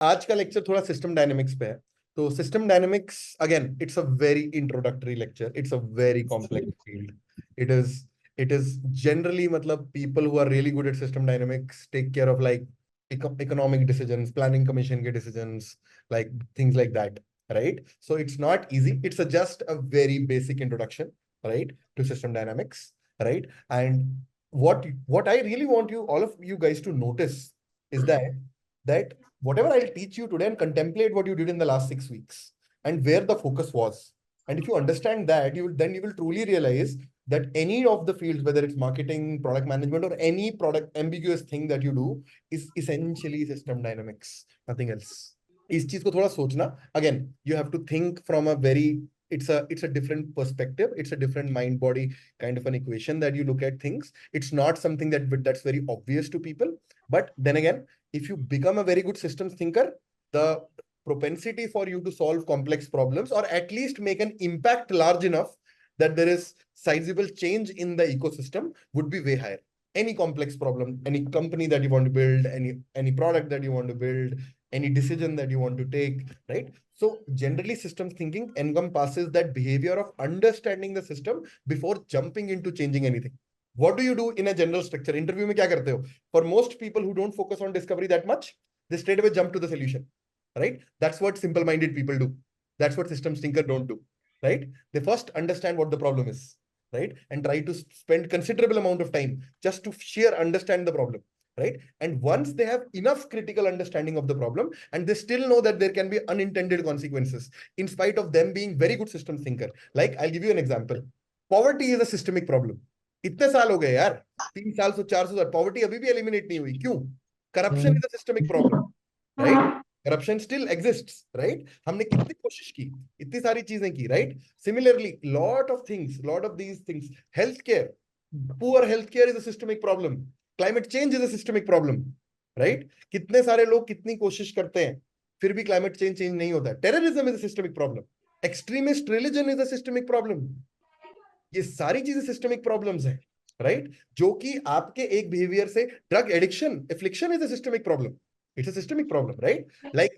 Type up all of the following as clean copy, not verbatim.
आज का लेक्चर थोड़ा सिस्टम डायनेमिक्स पे है। तो system dynamics again it's a very introductory lecture, it's a very complex field. It is generally मतलब people who are really good at system dynamics take care of like economic decisions, planning commission के decisions, like things like that, right? So it's not easy. It's just a very basic introduction, right, to system dynamics, right? And what I really want you all of you guys to notice is that whatever I'll teach you today, and contemplate what you did in the last 6 weeks and where the focus was. And if you understand that, you will truly realize that any of the fields, whether it's marketing, product management, or any product ambiguous thing that you do, is essentially system dynamics, nothing else. इस चीज को थोड़ा सोचना. Again, you have to think from a very, it's a different perspective, it's a different mind body kind of an equation that you look at things. It's not something that's very obvious to people. But then again, if you become a very good systems thinker, the propensity for you to solve complex problems, or at least make an impact large enough that there is sizable change in the ecosystem, would be way higher. Any complex problem, any company that you want to build, any product that you want to build, any decision that you want to take, right? So generally systems thinking encompasses that behavior of understanding the system before jumping into changing anything. What do you do in a general structure? Interview में क्या करते हो? For most people who don't focus on discovery that much, they straight away jump to the solution, right? That's what simple-minded people do. That's what systems thinker don't do, right? They first understand what the problem is, right? And try to spend considerable amount of time just to sheer understand the problem, right? And once they have enough critical understanding of the problem, and they still know that there can be unintended consequences, in spite of them being very good systems thinker. Like, I'll give you an example. Poverty is a systemic problem. इतने साल हो गए यार, 3 साल से 400 साल, poverty अभी भी एलिमिनेट नहीं हुई. क्यों? Corruption is a systemic problem, right? Corruption still exists, right? हमने कितनी कोशिश की, इतनी सारी चीजें की, right? Similarly lot of things, lot of these things, health care, poor health care is a systemic problem. Climate change is a systemic problem, right? कितने सारे लोग कितनी कोशिश करते हैं, फिर भी क्लाइमेट चेंज चेंज नहीं होता. Terrorism is a systemic problem. Extremist religion is a systemic problem. ये सारी चीजें सिस्टमिक प्रॉब्लम्स हैं, राइट? जो कि आपके एक बिहेवियर से, drug addiction, affliction is a systemic problem. It's a systemic problem, right? Like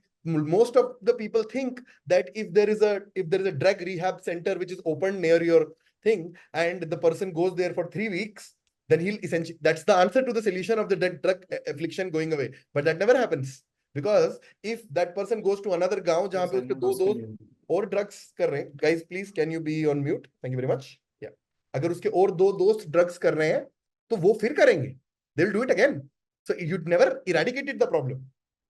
most of the people think that if there is a drug rehab center which is open near your thing, and the person goes there for 3 weeks, then he'll essentially, that's the answer to the solution of the drug affliction going away. But that never happens, because if that person goes to another गांव जहां पे उसके दो दोस्त और drugs कर रहे हैं, guys please can you be on mute, thank you very much. अगर उसके और दो दोस्त ड्रग्स कर रहे हैं, तो वो फिर करेंगे, they will do it again. So you never eradicated the problem,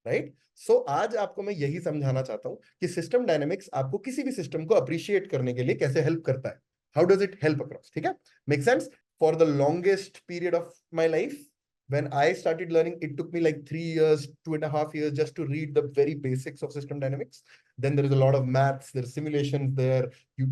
right? So आज आपको मैं यही समझाना चाहता हूं कि सिस्टम डायनेमिक्स आपको किसी भी सिस्टम को अप्रिशिएट करने के लिए कैसे हेल्प करता है. How does it help across? ठीक है, make sense? For the longest period of my life, when I started learning, it took me like 3 years, 2.5 years, just to read the very basics of system dynamics. Then there is a lot of maths, there's simulations there,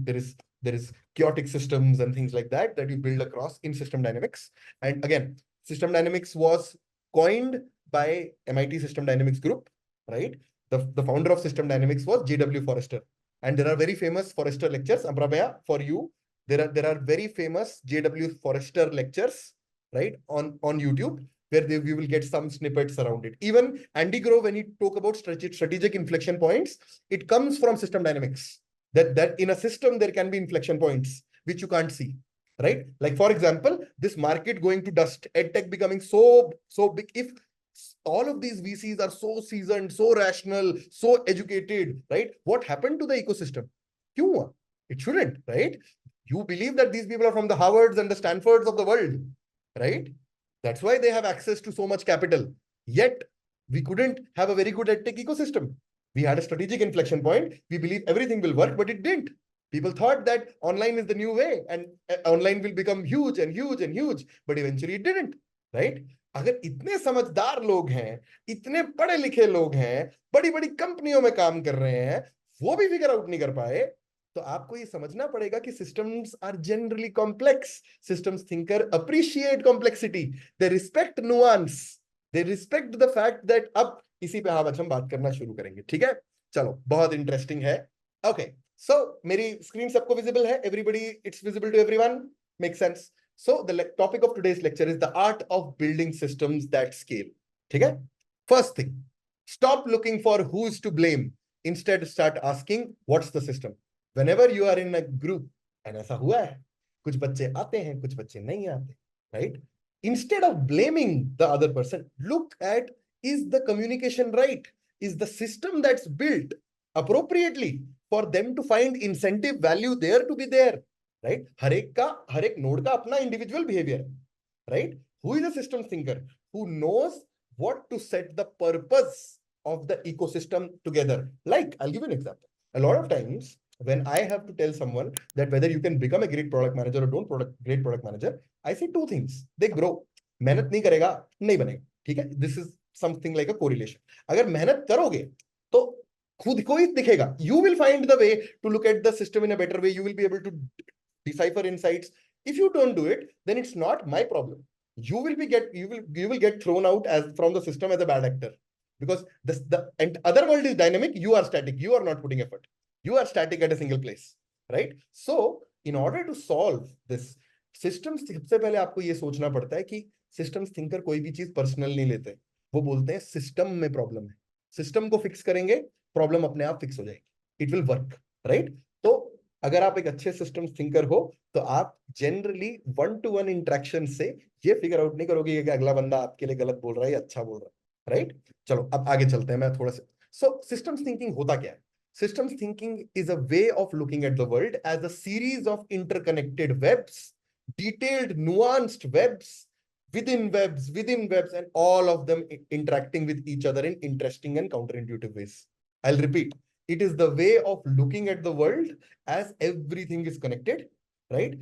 there is chaotic systems and things like that you build across in system dynamics. And again, system dynamics was coined by MIT System Dynamics Group, right? The founder of system dynamics was J.W. Forrester. And there are very famous Forrester lectures. Amprabhaya, for you, there are very famous J.W. Forrester lectures, right, on YouTube, where we will get some snippets around it. Even Andy Grove, when he talk about strategic inflection points, it comes from system dynamics. That in a system there can be inflection points which you can't see, right? Like for example, this market going to dust, edtech becoming so big. If all of these VCs are so seasoned, so rational, so educated, right, what happened to the ecosystem? Kyun hua? It shouldn't, right? You believe that these people are from the Harvards and the Stanfords of the world, right? That's why they have access to so much capital. Yet we couldn't have a very good edtech ecosystem. We had a strategic inflection point. We believe everything will work, but it didn't. People thought that online is the new way and online will become huge and huge and huge, but eventually it didn't, right? अगर इतने समझदार लोग हैं, इतने पढ़े लिखे लोग हैं, बड़ी बड़ी कंपनियों में काम कर रहे हैं, वो भी फिगर आउट नहीं कर पाए, तो आपको ये समझना पड़ेगा कि systems are generally complex. Systems thinker appreciate complexity. They respect nuance. They respect the fact that अब इसी पे हम बात करना शुरू करेंगे. ठीक है, चलो, बहुत इंटरेस्टिंग है. Okay, so मेरी स्क्रीन सबको विजिबल है? Everybody, it's visible to everyone? Makes sense. So the topic of today's lecture is the art of building systems that scale. ठीक है? First thing, Stop looking for who's to blame. Instead, start asking, what's the system? Whenever you are in a group, and ऐसा हुआ है, कुछ बच्चे आते हैं, कुछ बच्चे नहीं आते, right? Instead of blaming the other person, look at, is the communication right? Is the system that's built appropriately for them to find incentive value there to be there, right? हर एक नोड का अपना individual behavior, right? Who is a system thinker? Who knows what to set the purpose of the ecosystem together. Like, I'll give you an example. A lot of times, when I have to tell someone that whether you can become a great product manager or don't great product manager, I say two things. They grow. मेहनत नहीं करेगा, नहीं बनेगा. ठीक है? This is something like a correlation. अगर मेहनत करोगे, तो खुद को ही दिखेगा. You will find the way to look at the system in a better way. You will be able to decipher insights. If you don't do it, then it's not my problem. You will get thrown out as from the system as a bad actor, because the other world is dynamic. You are static. You are not putting effort. You are static at a single place, right? So in order to solve this, systems सबसे पहले आपको ये सोचना पड़ता है कि systems thinker कोई भी चीज पर्सनल नहीं लेते. वो बोलते हैं सिस्टम में प्रॉब्लम है, सिस्टम को फिक्स करेंगे, प्रॉब्लम अपने आप फिक्स हो जाएगी. It will work, right? तो अगर आप एक अच्छे सिस्टम थिंकर हो, तो आप जनरली 1-to-1 इंटरेक्शन से ये फिगर आउट नहीं करोगे कि अगला बंदा आपके लिए गलत बोल रहा है या अच्छा बोल रहा है, राइट? चलो अब आगे चलते हैं. मैं थोड़ा सा, सो सिस्टम्स थिंकिंग होता क्या है? Systems thinking is a way of looking at the world as a series of interconnected webs, detailed, nuanced webs, within webs, and all of them interacting with each other in interesting and counterintuitive ways. I'll repeat. It is the way of looking at the world as everything is connected, right?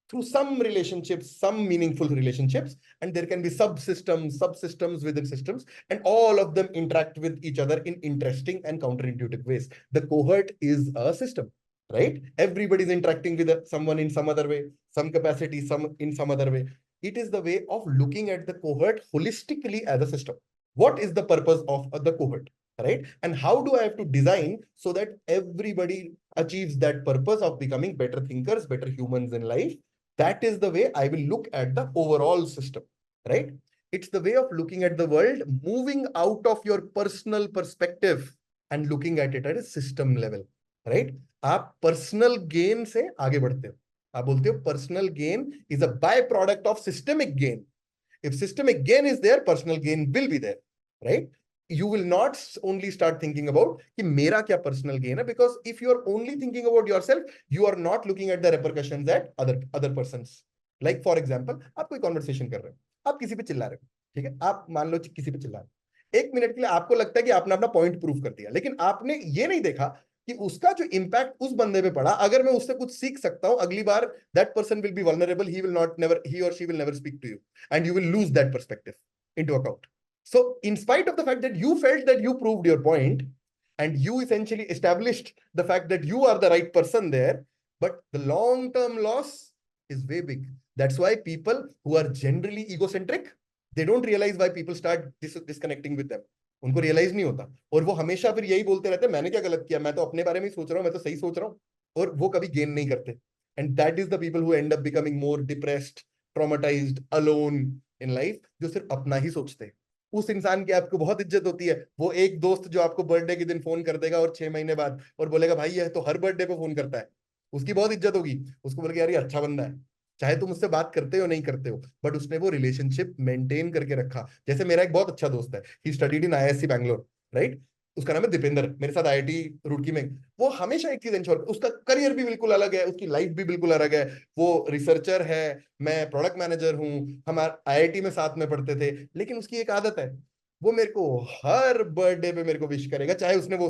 Through some relationships, some meaningful relationships, and there can be subsystems within systems, and all of them interact with each other in interesting and counterintuitive ways. The cohort is a system, right? Everybody is interacting with someone in some other way, some capacity, some in some other way. It is the way of looking at the cohort holistically as a system. What is the purpose of the cohort, right? And how do I have to design so that everybody achieves that purpose of becoming better thinkers, better humans in life? That is the way I will look at the overall system, right? It's the way of looking at the world, moving out of your personal perspective and looking at it at a system level, right? आप personal gain से आगे बढ़ते हो. आप बोलते हो personal gain is a byproduct of systemic gain. If systemic gain is there, personal gain will be there, right? You will not only start thinking about कि मेरा क्या personal gain है, because if you are only thinking about yourself, you are not looking at the repercussions at other persons. Like for example, आप कोई conversation कर रहे हो, आप किसी पे चिल्ला रहे हो, ठीक है? आप मान लो किसी पे चिल्ला रहे हो, एक मिनट के लिए आपको लगता है कि आपने अपना पॉइंट प्रूव कर दिया, लेकिन आपने ये नहीं देखा कि उसका जो इम्पैक्ट उस बंदे पे पड़ा. अगर मैं उससे कुछ सीख सकता हूं, अगली बार that person will be vulnerable, he or she will never speak to you, and you will lose that perspective into account. So in spite of the fact that you felt that you proved your point and you essentially established the fact that you are the right person there, but the long term loss is way big. That's why people who are generally egocentric, they don't realize why people start disconnecting with them. उनको realise नहीं होता, और वो हमेशा फिर यही बोलते रहते हैं, मैंने क्या गलत किया, मैं तो अपने बारे में ही सोच रहा हूँ, मैं तो सही सोच रहा हूँ, और वो कभी गेन नहीं करते. And that is the people who and up becoming more depressed, traumatised, alone in life, जो सिर्फ अपना ही सोचते हैं. उस इंसान की आपको बहुत इज्जत होती है. वो एक दोस्त जो आपको बर्थडे के दिन फोन कर देगा और 6 महीने बाद और बोलेगा भाई ये तो हर बर्थडे पे फोन करता है, उसकी बहुत इज्जत होगी. उसको बोलेगा यार ये अच्छा बंदा है, चाहे तुम उससे बात करते हो नहीं करते हो, बट उसने वो रिलेशनशिप मेंटेन करके रखा. जैसे मेरा एक बहुत अच्छा दोस्त है, he studied in IISc Bangalore, right? उसका नाम है दीपेंद्र, मेरे साथ IIT रुड़की में. वो हमेशा एक चीज इंश्योर, उसका करियर भी बिल्कुल अलग है, उसकी लाइफ भी बिल्कुल अलग है. वो रिसर्चर है, मैं प्रोडक्ट मैनेजर हूँ, हम IIT में साथ में पढ़ते थे. लेकिन उसकी एक आदत है, वो मेरे को हर बर्थडे पे मेरे को विश करेगा, चाहे उसने वो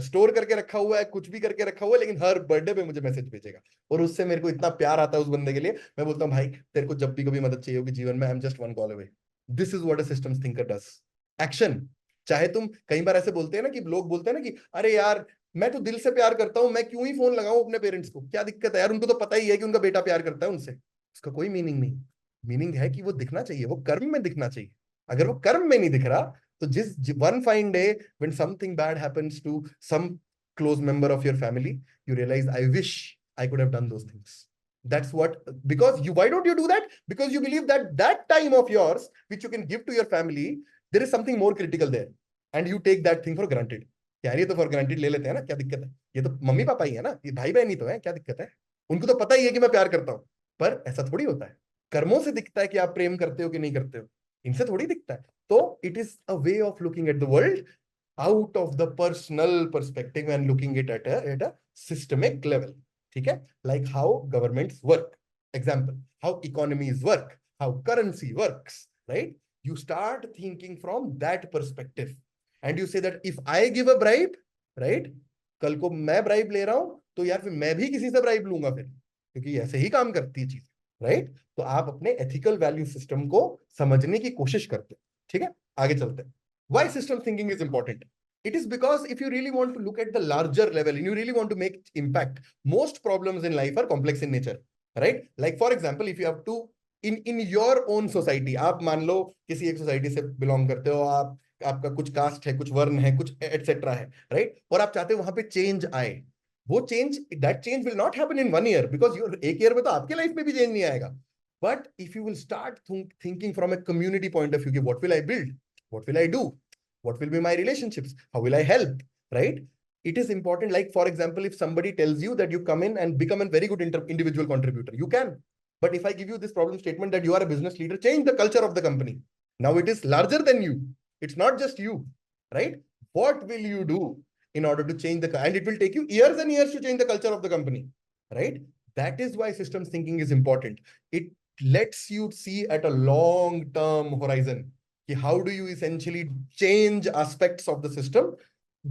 स्टोर करके रखा हुआ है, कुछ भी करके रखा हुआ है, लेकिन हर बर्थडे पे मुझे मैसेज भेजेगा. और उससे मेरे को इतना प्यार आता है उस बंदे के लिए. मैं बोलता हूँ भाई तेरे को जब भी कभी मदद चाहिए होगी जीवन में, I am just one call away. This is what a systems thinker does. Action. चाहे तुम, कई बार ऐसे बोलते हैं ना कि लोग बोलते हैं ना कि अरे यार मैं तो दिल से प्यार करता हूं, मैं क्यों ही फोन लगाऊं अपने पेरेंट्स को, क्या दिक्कत है यार, उनको तो पता ही है कि उनका बेटा प्यार करता है उनसे. उसका कोई मीनिंग नहीं. मीनिंग है कि वो दिखना चाहिए, वो कर्म में दिखना चाहिए. अगर वो कर्म में नहीं दिख रहा, तो जिस one fine day when something bad happens to some close member of your family, you realize I wish I could have done those things. That's what, because you, why don't you do that? Because you believe that that time of yours which you can give to your family, there is something more critical there, and you take that thing for granted. यार ये तो for granted ले लेते हैं ना, क्या दिक्कत है, ये तो मम्मी पापा ही है ना, ये भाई बहन ही तो है, क्या दिक्कत है, उनको तो पता ही है कि मैं प्यार करता हूँ. पर ऐसा थोड़ी होता है. कर्मों से दिखता है कि आप प्रेम करते हो कि नहीं करते हो, इनसे थोड़ी दिखता है. तो it is a way of looking at the world out of the personal perspective and looking it at a systemic level. ठीक है, like how governments work, example, how economies work, how currency works, right? You start thinking from that perspective and you say that if I give a bribe, right, कल को मैं bribe ले रहा हूं तो यार फिर मैं भी किसी से bribe लूंगा फिर, क्योंकि ऐसे ही काम करती है चीज, राइट? तो आप अपने एथिकल वैल्यू सिस्टम को समझने की कोशिश करते हैं. ठीक है, आगे चलते हैं. Why system thinking is important? It is because if you really want to look at the larger level and you really want to make impact, most problems in life are complex in nature, right? Like for example, if you have to in your own society, आप मान लो किसी एक society से belong करते हो, आप आपका कुछ कास्ट है, कुछ वर्ण है, कुछ एटसेट्रा है, राइट? और आप चाहते हो वहां पे चेंज आए. वो change, that change will not happen in 1 year, because एक ईयर में तो आपके लाइफ में भी चेंज नहीं आएगा. But if you will start thinking from a community point of view कि what will I build, what will I do, what will be my relationships, how will I help, right? It is important. Like for example, if somebody tells you that you come in and become a very good individual contributor, you can. But if I give you this problem statement that you are a business leader, change the culture of the company, now it is larger than you, it's not just you, right? What will you do in order to change the, and it will take you years and years to change the culture of the company, right? That is why systems thinking is important. It lets you see at a long term horizon how do you essentially change aspects of the system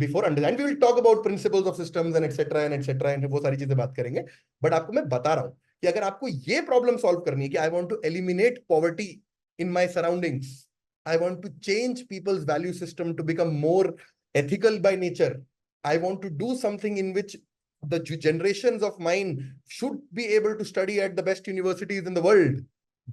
before understand. We will talk about principles of systems and etc and वो सारी चीजें बात करेंगे. But आपको मैं बता रहा हूं कि अगर आपको ये प्रॉब्लम सॉल्व करनी है कि I want to eliminate poverty in my surroundings, I want to change people's value system to become more ethical by nature, I want to do something in which the generations of mine should be able to study at the best universities in the world.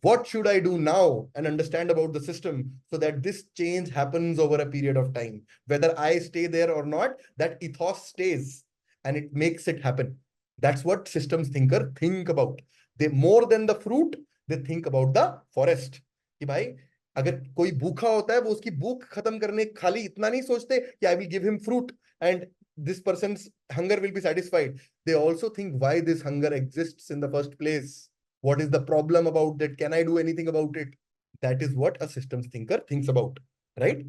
What should I do now and understand about the system so that this change happens over a period of time? Whether I stay there or not, that ethos stays and it makes it happen. That's what systems thinker think about. They more than the fruit, they think about the forest. कि भाई अगर कोई भूखा होता है वो उसकी भूख खत्म करने खाली इतना नहीं सोचते कि I will give him fruit and this person's hunger will be satisfied. They also think why this hunger exists in the first place. What is the problem about that? Can I do anything about it? That is what a systems thinker thinks about, right?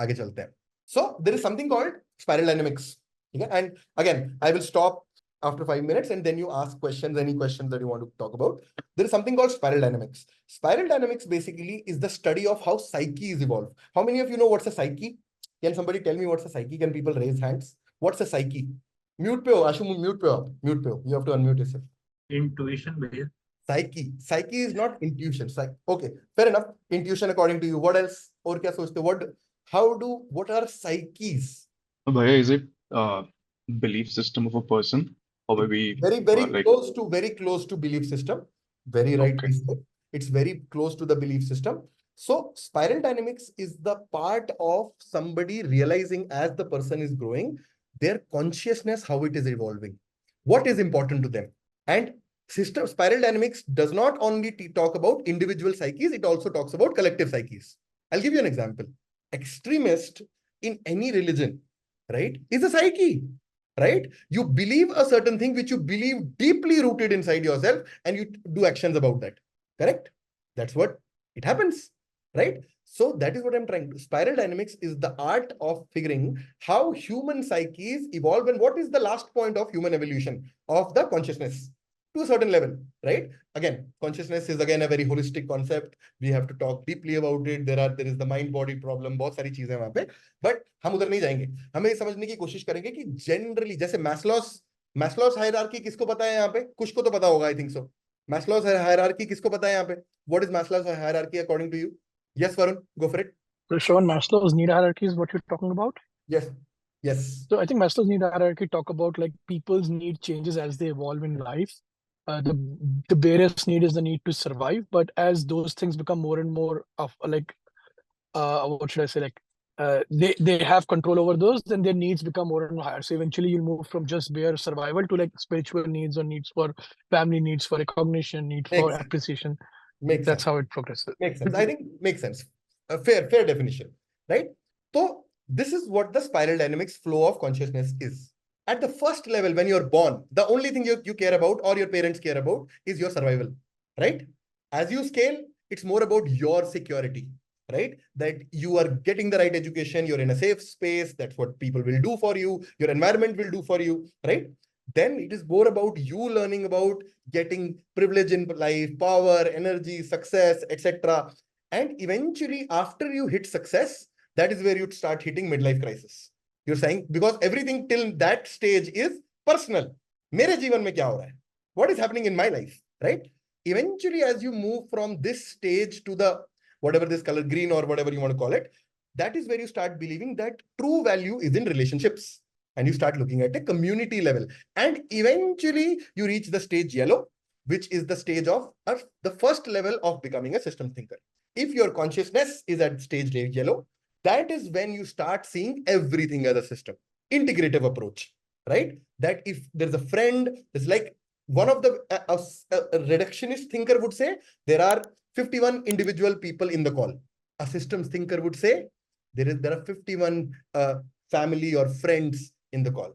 आगे चलते हैं. So there is something called spiral dynamics. Okay? And again, I will stop after 5 minutes and then you ask questions, any questions that you want to talk about. There is something called spiral dynamics. Spiral dynamics basically is the study of how psyche is evolved. How many of you know what's a psyche? Can somebody tell me what's a psyche? Can people raise hands? What's a psyche? Mute पे हो, आशु mute पे हो, mute पे हो. You have to unmute yourself. Intuition based. Psyche is not intuition. Okay, fair enough. Intuition according to you. What else? और क्या सोचते हो? What are psyches? Bhaiya, is it belief system of a person or maybe Very like close to belief system. Very right. Okay. It's very close to the belief system. So spiral dynamics is the part of somebody realizing as the person is growing, their consciousness, how it is evolving, what is important to them. And system spiral dynamics does not only talk about individual psyches, it also talks about collective psyches. I'll give you an example. Extremist in any religion, right, is a psyche, right? You believe a certain thing which you believe deeply rooted inside yourself and you do actions about that, correct? That's what it happens, right? So that is what I'm trying to. Spiral dynamics is the art of figuring how human psyches evolve and what is the last point of human evolution of the consciousness to a certain level, right? Again, consciousness is again a very holistic concept. We have to talk deeply about it. There is the mind body problem, बहुत सारी चीजें वहां पे, but हम उधर नहीं जाएंगे. हमें ये समझने की कोशिश करेंगे कि जनरली जैसे मैस्लोस हायरार्की किसको पता है यहाँ पे? कुछ को तो पता होगा, I think so. Maslow's hierarchy किसको पता है यहाँ पे? What is Maslow's hierarchy according to you? Yes, Varun, go for it. So, Sean, Maslow's need hierarchy is what you're talking about? Yes. So I think Maslow's need hierarchy talk about like people's need changes as they evolve in life. The barest need is the need to survive, but as those things become more and more of like what should I say, like they have control over those, then their needs become more and more higher. So eventually you'll move from just bare survival to like spiritual needs or needs for family, needs for recognition, need for appreciation. That's how it progresses. Makes sense. I think makes sense. A fair definition, right? So this is what the spiral dynamics flow of consciousness is. At the first level, when you're born, the only thing you care about or your parents care about is your survival, right? As you scale, it's more about your security, right? That you are getting the right education, you're in a safe space, that's what people will do for you, your environment will do for you, right? Then it is more about you learning about getting privilege in life, power, energy, success, etc. And eventually, after you hit success, that is where you start hitting midlife crisis. You're saying, because everything till that stage is personal. मेरे जीवन में क्या हो रहा है? What is happening in my life, right? Eventually, as you move from this stage to the whatever this color, green or whatever you want to call it, that is where you start believing that true value is in relationships. And you start looking at a community level. And eventually, you reach the stage yellow, which is the stage of the first level of becoming a system thinker. If your consciousness is at stage yellow, that is when you start seeing everything as a system. Integrative approach, right? That if there's a friend, it's like one of the a reductionist thinker would say there are 51 individual people in the call. A systems thinker would say there are 51 family or friends in the call.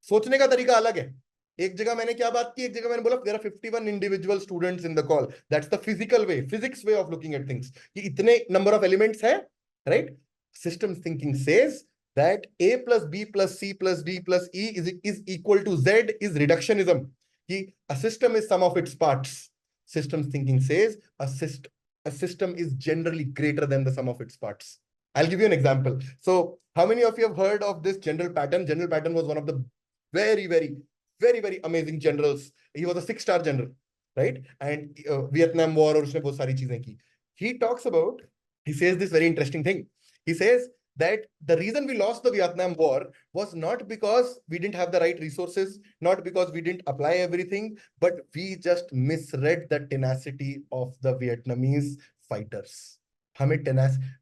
सोचने का तरीका अलग है. एक जगह मैंने क्या बात की, एक जगह मैंने बोला there are 51 individual students in the call. That's the physical way, physics way of looking at things. कि इतने number of elements है, right? Systems thinking says that A plus B plus C plus D plus E is equal to Z is reductionism. कि a system is sum of its parts. Systems thinking says a system is generally greater than the sum of its parts. I'll give you an example. So how many of you have heard of this General Patton? General Patton was one of the very, very, very, very amazing generals. He was a 6-star general, right? And Vietnam War और उसने बहुत सारी चीजें की. He talks about, he says this very interesting thing. He says that the reason we lost the Vietnam War was not because we didn't have the right resources, not because we didn't apply everything, but we just misread the tenacity of the Vietnamese fighters.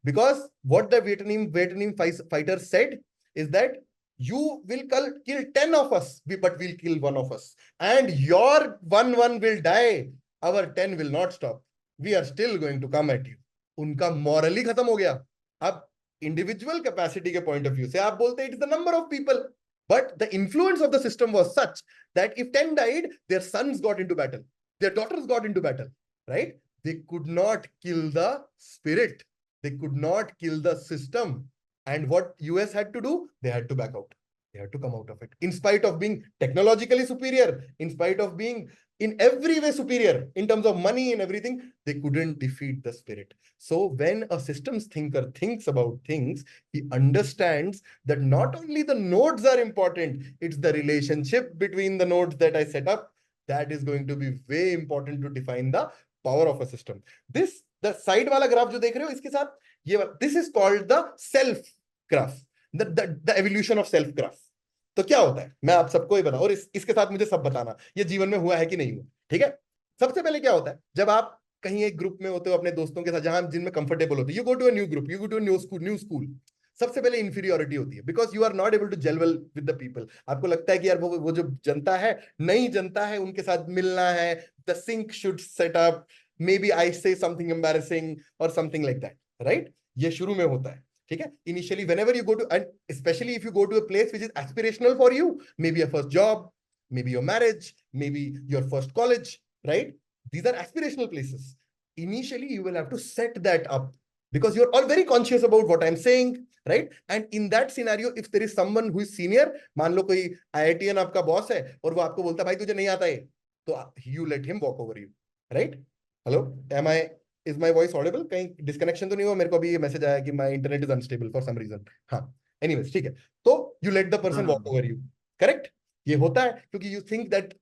Because what the Vietnamese fighters said is that you will kill 10 of us, but we'll kill one of us. And your one will die. Our 10 will not stop. We are still going to come at you. उनका morally खत्म हो गया. अब individual capacity के point of view से आप बोलते it is the number of people. But the influence of the system was such that if 10 died, their sons got into battle. Their daughters got into battle, right? They could not kill the spirit. They could not kill the system. And what US had to do, they had to back out. They had to come out of it. In spite of being technologically superior, in spite of being in every way superior, in terms of money and everything, they couldn't defeat the spirit. So when a systems thinker thinks about things, he understands that not only the nodes are important, it's the relationship between the nodes that I set up that is going to be way important to define the power of a system. This, the side wala graph jo dekh rahe ho, iske sath, this is called the self graph, the evolution of self graph. तो क्या होता है, मैं आप सबको ही बताऊं और इसके साथ मुझे सब बताना ये जीवन में हुआ है कि नहीं हुआ, ठीक है? सबसे पहले क्या होता है, जब आप कहीं एक ग्रुप में होते हो अपने दोस्तों के साथ जहां जिनमें कंफर्टेबल होते हो, you go to a new group, you go to a new school, सबसे पहले इंफीरियोरिटी होती है because you are not able to gel well with the people. आपको लगता है कि यार वो जो जनता है, नई जनता है, उनके साथ मिलना है, the sync should set up, maybe I say something embarrassing और समथिंग लाइक दैट, राइट? ये शुरू में होता है, ठीक है? Initially, whenever you go to, and especially if you go to a place which is aspirational for you, maybe your first job, maybe your marriage, maybe your first college, right? These are aspirational places. Initially, you will have to set that up because you're all very conscious about what I'm saying, right? And in that scenario, if there is someone who is senior, मान लो कोई IITian आपका boss है और वो आपको बोलता है भाई तुझे नहीं आता है, तो you let him walk over you, right? Hello, is my voice audible? कहीं डिस्कनेक्शन तो नहीं हुआ? मेरे को अभी ये मैसेज आया कि my internet is unstable for some reason. हाँ, anyways, ठीक है. तो you let the person walk over you, correct? ये होता है क्योंकि you think that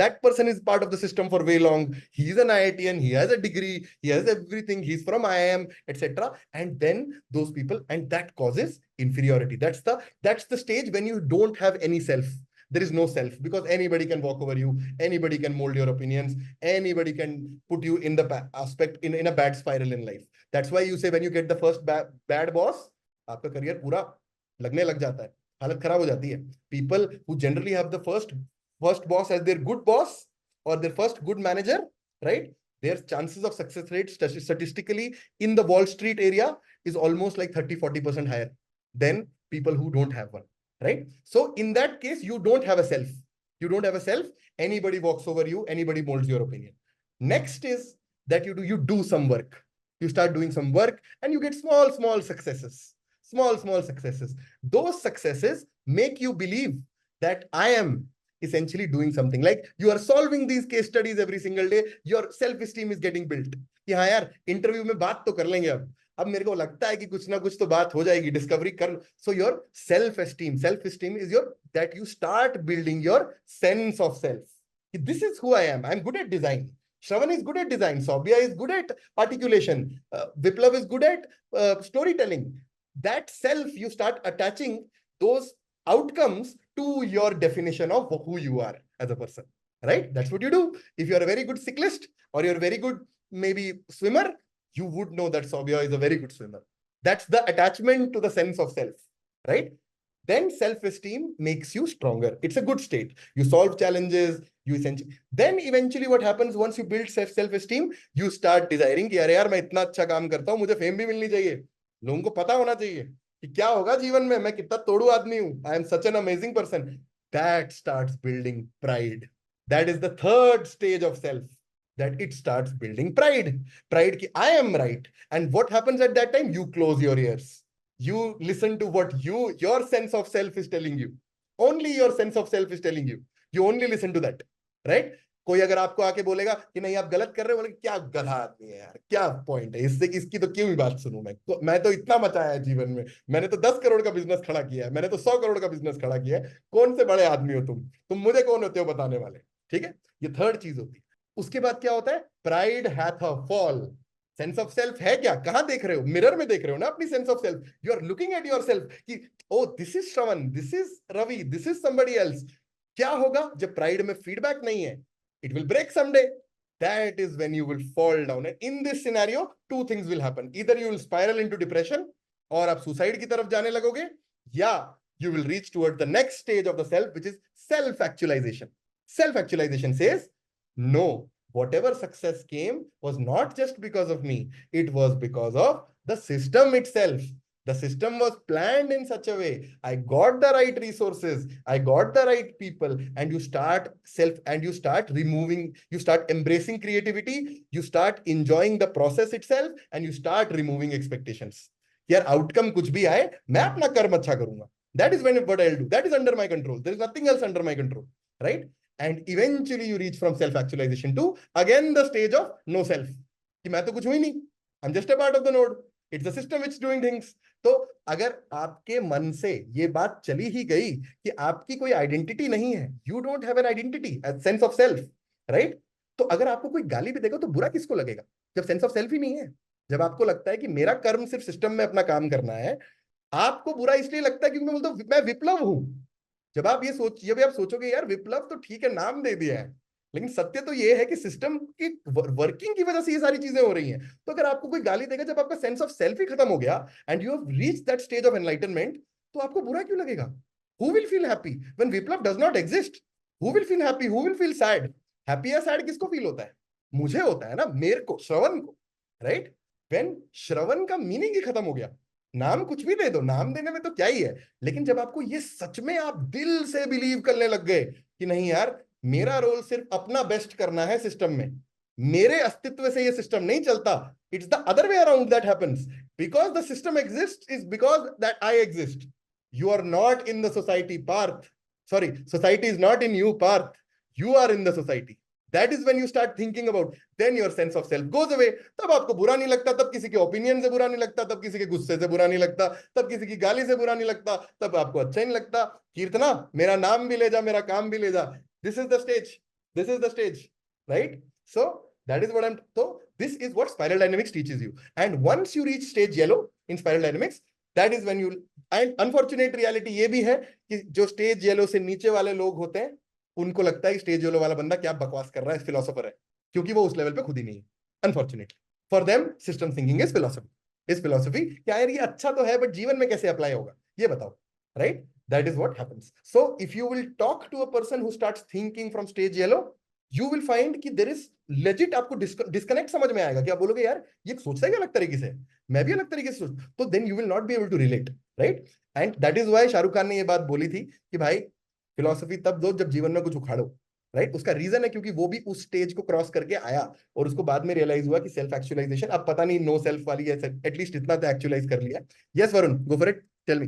that person is part of the system for way long. He is an IITian, he has a degree, he has everything, he's from IIM, etc. And then those people, and that causes inferiority. That's the stage when you don't have any self. There is no self because anybody can walk over you, anybody can mold your opinions, anybody can put you in the aspect in a bad spiral in life. That's why you say when you get the first bad boss, आपका career पूरा लगने लग जाता है, हालत खराब हो जाती है. People who generally have the first boss as their good boss or their first good manager, right? Their chances of success rate statistically in the Wall Street area is almost like 30-40% higher than people who don't have one, right? So in that case, you don't have a self. You don't have a self. Anybody walks over you, anybody molds your opinion. Next is that you do some work. You start doing some work and you get small successes. Small successes. Those successes make you believe that I am essentially doing something. Like you are solving these case studies every single day. Your self-esteem is getting built. कि हाँ यार interview में बात तो कर लेंगे अब मेरे को लगता है कि कुछ ना कुछ तो बात हो जाएगी, डिस्कवरी कर. So your self-esteem is your that you start building your sense of self. This is who I am. I'm good at design. Shravan is good at design. Saubhya is good at articulation. Viplav is good at storytelling. That self, you start attaching those outcomes to your definition of who you are as a person, right? That's what you do. If you're a very good cyclist or you're a very good maybe swimmer, you would know that Saubhya is a very good swimmer. That's the attachment to the sense of self, right? Then self-esteem makes you stronger. It's a good state. You solve challenges, you essentially. Then eventually what happens once you build self-esteem, you start desiring कि अरे यार मैं इतना अच्छा काम करता हूँ, मुझे फेम भी मिलनी चाहिए. लोगों को पता होना चाहिए कि क्या होगा जीवन में, मैं कितना तोड़ू आदमी हूँ. I am such an amazing person. That starts building pride. That is the third stage of self. That it starts building pride. Pride ki I am right. And what happens at that time? You close your ears. You listen to what your sense of self is telling you. Only your sense of self is telling you. You only listen to that, right? कोई अगर आपको आके बोलेगा कि नहीं आप गलत कर रहे हो, बोले क्या गधा आदमी है यार, क्या पॉइंट है इससे, इसकी तो क्यों ही बात सुनूं मैं तो इतना मचाया है जीवन में, मैंने तो 10 करोड़ का बिजनेस खड़ा किया है, मैंने तो 100 करोड़ का बिजनेस खड़ा किया है, कौन से बड़े आदमी हो तुम मुझे कौन होते हो बताने वाले. ठीक है, ये थर्ड चीज होती है. उसके बाद क्या होता है? Pride hath a fall. Sense of self है क्या? कहां देख रहे हो? मिरर में देख रहे हो ना अपनी sense of self. You are looking at your self कि oh this is Shravan, this is Ravi, this is somebody else. क्या होगा जब प्राइड में फीडबैक नहीं है? It will break someday. That is when you will fall down. And in this scenario, two things will happen. Either you will spiral into depression, और आप suicide की तरफ जाने लगोगे, या you will reach toward the next stage of the self, which is self-actualization. Self-actualization says, no, whatever success came was not just because of me. It was because of the system itself. The system was planned in such a way. I got the right resources. I got the right people. And you start removing, you start embracing creativity. You start enjoying the process itself, and you start removing expectations. यार outcome कुछ भी आए, मैं अपना कर्म अच्छा करूंगा. That is what I'll do. That is under my control. There is nothing else under my control, right? And eventually you reach from self-actualization to again the stage of no self. कि मैं तो कुछ हुई नहीं. I'm just a part of the node. It's the system which is doing things. तो अगर आपके मन से ये बात चली ही गई कि आपकी कोई आइडेंटिटी नहीं है, you don't have an identity, sense of self, right? तो अगर आपको कोई गाली भी देगा तो बुरा किसको लगेगा जब सेंस ऑफ सेल्फ ही नहीं है? जब आपको लगता है कि मेरा कर्म सिर्फ सिस्टम में अपना काम करना है, आपको बुरा इसलिए लगता है क्योंकि मैं बोलता हूं मैं विप्लव हूं. जब आप सोचोगे यार विप्लव तो ठीक है, नाम दे दिया है, लेकिन सत्य तो ये है कि सिस्टम की वर्किंग की वजह से ये सारी चीजें हो रही हैं. तो अगर आपको कोई गाली देगा जब आपका सेंस ऑफ सेल्फ ही खत्म हो गया and you have reached that stage of enlightenment, तो आपको बुरा क्यों लगेगा? Who will feel happy when Viplav does not exist? Who will feel happy? Who will feel sad? Happy या सैड किसको फील होता है? मुझे होता है ना, मेरे को, श्रवण को, राइट? व्हेन श्रवण का मीनिंग ही खत्म हो गया. नाम कुछ भी दे दो, नाम देने में तो क्या ही है, लेकिन जब आपको ये सच में आप दिल से बिलीव करने लग गए कि नहीं यार मेरा रोल सिर्फ अपना बेस्ट करना है सिस्टम में, मेरे अस्तित्व से ये सिस्टम नहीं चलता. It's the other way around that happens. Because the system exist is because that I exist. You are not in the society Parth. Sorry, society is not in you Parth. You are in the society. That is when you start thinking about, then your sense of self goes away. तब आपको बुरा नहीं लगता, तब किसी के opinion से बुरा नहीं लगता, तब किसी के गुस्से से बुरा नहीं लगता, तब किसी की गाली से बुरा नहीं लगता, तब आपको अच्छा नहीं लगता. कीर्तना मेरा नाम भी ले जा, मेरा काम भी ले जा. This is the stage. This is the stage, right? So that is what so this is what spiral dynamics teaches you. And once you reach stage yellow in spiral dynamics, that is when you, and unfortunate reality ये भी है कि जो stage yellow से नीचे वाले लोग होते हैं उनको लगता है कि स्टेज येलो वाला बंदा क्या बकवास कर रहा है, फिलोसोफर है, क्योंकि वो उस लेवल पे खुद ही नहीं है. Unfortunately for them system thinking is philosophy. Is philosophy क्या यार ये अच्छा तो है बट जीवन में कैसे अप्लाई होगा ये बताओ, right? That is what happens. So if you will talk to a person who starts thinking from stage yellow, you will find कि देयर इज लेजिट, आपको डिस्कनेक्ट समझ में आएगा कि आप बोलोगे यार ये सोचता है अलग तरीके से, मैं भी अलग तरीके से सोच, तो then you will not be able to relate, right? And that is why Shahrukh Khan ने ये बात बोली थी कि भाई फिलोसफी तब दो जब जीवन में कुछ उखाड़ो, राइट? उसका रीजन है क्योंकि वो भी उस स्टेज को क्रॉस करके आया और उसको बाद में रियलाइज हुआ कि सेल्फ एक्चुअलाइजेशन, अब पता नहीं नो सेल्फ वाली है, एटलीस्ट इतना तो एक्चुअलाइज कर लिया। Yes Varun, go for it, tell me.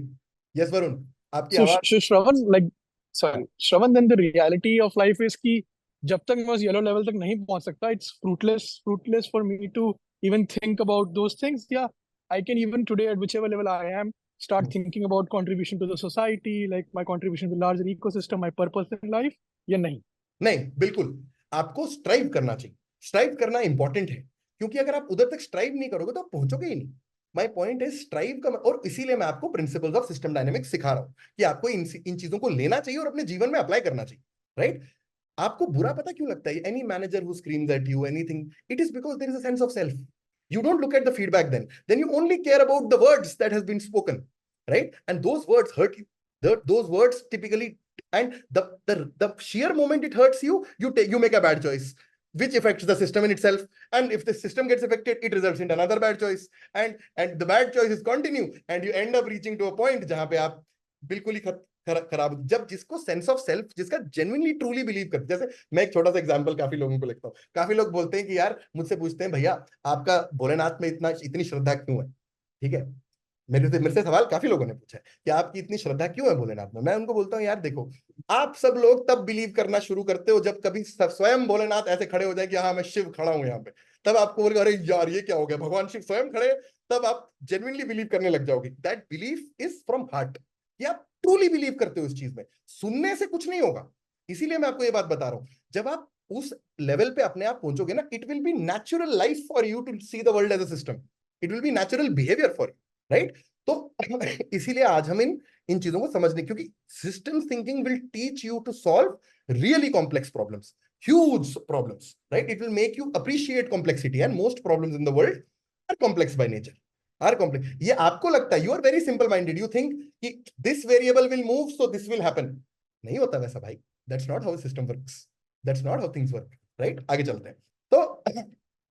Yes Varun, आपकी So, आवाज। Shravan, like, sorry, Shravan, then the reality of life is कि जब तक मैं उस yellow level तक नहीं पहुंच सकता, it's fruitless for me to even think about those things. Yeah, I can even today at whichever level I am start thinking about contribution to the society, like my contribution to the larger ecosystem, my purpose in life. या नहीं? नहीं, बिल्कुल आपको strive करना चाहिए। Strive करना important है क्योंकि अगर आप उधर तक स्ट्राइव नहीं करोगे तो आप पहुंचोगे ही नहीं। माय पॉइंट है स्ट्राइव का, और इसीलिए मैं आपको प्रिंसिपल्स ऑफ सिस्टम डायनेमिक्स सिखा रहा हूं कि आपको इन चीजों को लेना चाहिए और अपने जीवन में अप्लाई करना चाहिए, राइट? आपको बुरा पता क्यों लगता है? Any manager who screams at you anything, it is because there is a sense of self. You don't look at the feedback then you only care about the words that has been spoken, right? And those words hurt you. Those words typically, and the sheer moment it hurts you, you make a bad choice which affects the system in itself, and if the system gets affected it results in another bad choice, and the bad choices continue and you end up reaching to a point जहां पे आप बिल्कुल ही खराब, जब जिसको sense of self, जिसका genuinely truly believe करते, जैसे मैं एक छोटा सा एग्जांपल काफी लोगों को लिखता हूँ। काफी लोग बोलते हैं कि यार, मुझसे पूछते हैं भैया आपका भोलेनाथ में इतनी श्रद्धा क्यों है? ठीक है, मेरे से सवाल काफी लोगों ने पूछा है कि आपकी इतनी श्रद्धा क्यों है भोलेनाथ में। मैं उनको बोलता हूँ यार देखो, आप सब लोग तब बिलीव करना शुरू करते हो जब कभी स्वयं भोलेनाथ ऐसे खड़े हो जाए कि हाँ मैं शिव खड़ा हूं यहाँ पे, तब आपको बोलेगा अरे यार ये क्या हो गया, भगवान शिव स्वयं खड़े, तब आप जेन्युइनली बिलीव करने लग जाओगे। That belief is from heart, कि आप ट्रूली बिलीव करते हो इस चीज में। सुनने से कुछ नहीं होगा, इसीलिए मैं आपको ये बात बता रहा हूं। जब आप उस लेवल पे अपने आप पहुंचोगे ना, it will be natural life for you to see the world as a system, it will be natural behaviour for you, right? तो इसीलिए आज हम इन चीजों को समझने, क्योंकि system thinking will teach you to solve really complex problems, huge problems, right? It will make you appreciate complexity, and most problems in the world are complex by nature, are complex. ये आपको लगता है, you are very simple minded, you think कि this variable will move so this will happen. नहीं होता वैसा भाई, that's not how system works, that's not how things work, right? आगे चलते हैं। तो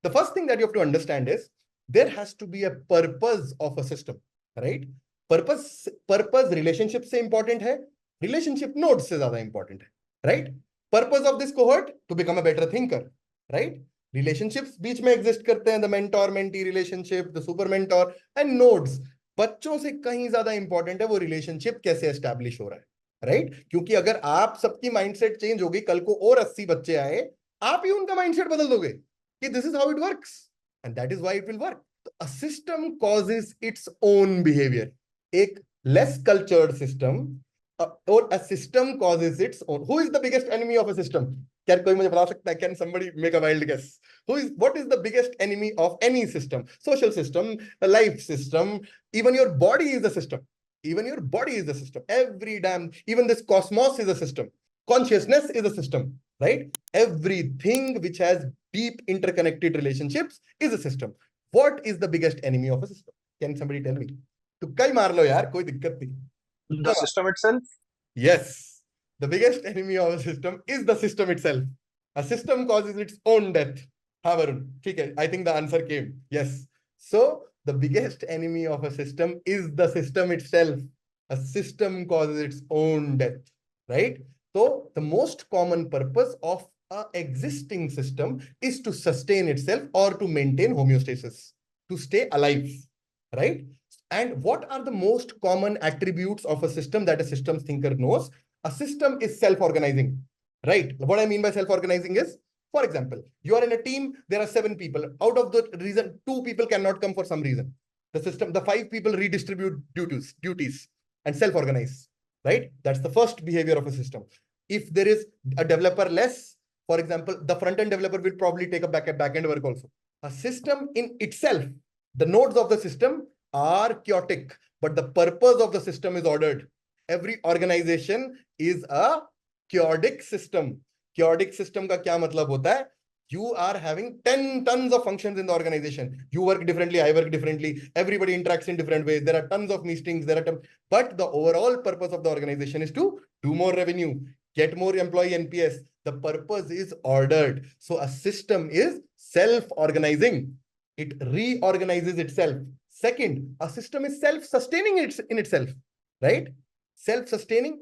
the first thing that you have to understand is there has to be a purpose of a system, right? Purpose relationship से important है, relationship node से ज्यादा important है, right? Purpose of this cohort to become a better thinker, right? Relationships बीच में exist करते हैं, the mentor mentee relationship, the super mentor and nodes. बच्चों से कहीं ज्यादा इंपॉर्टेंट है वो रिलेशनशिप कैसे एस्टैब्लिश हो रहा है, राइट? क्योंकि अगर आप सबकी माइंडसेट चेंज होगी, कल को और 80 बच्चे आए, आप ही उनका माइंडसेट बदल दोगे कि this is how it works, and that is why it will work. A system causes its own behaviour, एक लेस कल्चर्ड सिस्टम और a system causes its own. Who is the biggest enemy of a system? क्या कोई मुझे बता सकता है? Can somebody make a wild guess? What is the biggest enemy of any system? Social system, a life system, even your body is a system. Even your body is a system. Every damn, even this cosmos is a system. Consciousness is a system, right? Everything which has deep interconnected relationships is a system. What is the biggest enemy of a system? Can somebody tell me? तो कई मार लो यार, कोई दिक्कत नहीं। The system itself? Yes, the biggest enemy of a system is the system itself. A system causes its own death. हाँ वरुण, ठीक है, I think the answer came. Yes. So the biggest enemy of a system is the system itself. A system causes its own death, right? So the most common purpose of a existing system is to sustain itself or to maintain homeostasis, to stay alive, right? And what are the most common attributes of a system that a systems thinker knows? A system is self-organizing, right? What I mean by self-organizing is, for example, you are in a team, there are 7 people. Out of the reason, 2 people cannot come for some reason. The system, the 5 people redistribute duties and self-organize, right? That's the first behavior of a system. If there is a developer less, for example, the front-end developer will probably take a back-end work also. A system in itself, the nodes of the system are chaotic, but the purpose of the system is ordered. Every organization is a chaotic system. Chaotic system का क्या मतलब होता है? You are having 10 tons of functions in the organization. You work differently, I work differently. Everybody interacts in different ways. There are tons of meetings. But the overall purpose of the organization is to do more revenue, get more employee NPS. The purpose is ordered. So a system is self-organizing. It reorganizes itself. Second, a system is self-sustaining in itself. right? Self-sustaining.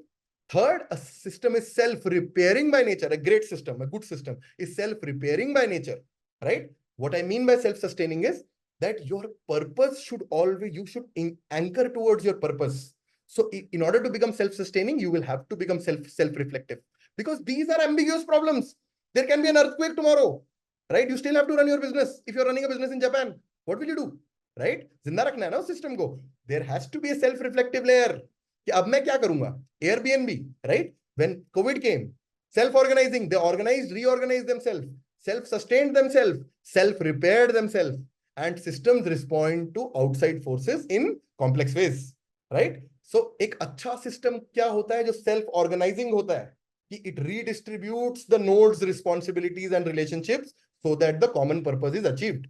Third, a system is self-repairing by nature. A great system, a good system is self-repairing by nature, right? What I mean by self-sustaining is that your purpose should always, you should anchor towards your purpose. So in order to become self-sustaining, you will have to become self-reflective, because these are ambiguous problems. There can be an earthquake tomorrow, right? You still have to run your business. If you're running a business in Japan, what will you do, right? जिंदा रखना है ना system को. There has to be a self-reflective layer. कि अब मैं क्या करूंगा? Airbnb, right? When COVID came, self-organizing, they organized, reorganized themselves, self-sustained themselves, self-repaired themselves, and systems respond to outside forces in complex ways, right? So एक अच्छा system क्या होता है जो self-organizing होता है कि it redistributes the nodes, responsibilities and relationships so that the common purpose is achieved.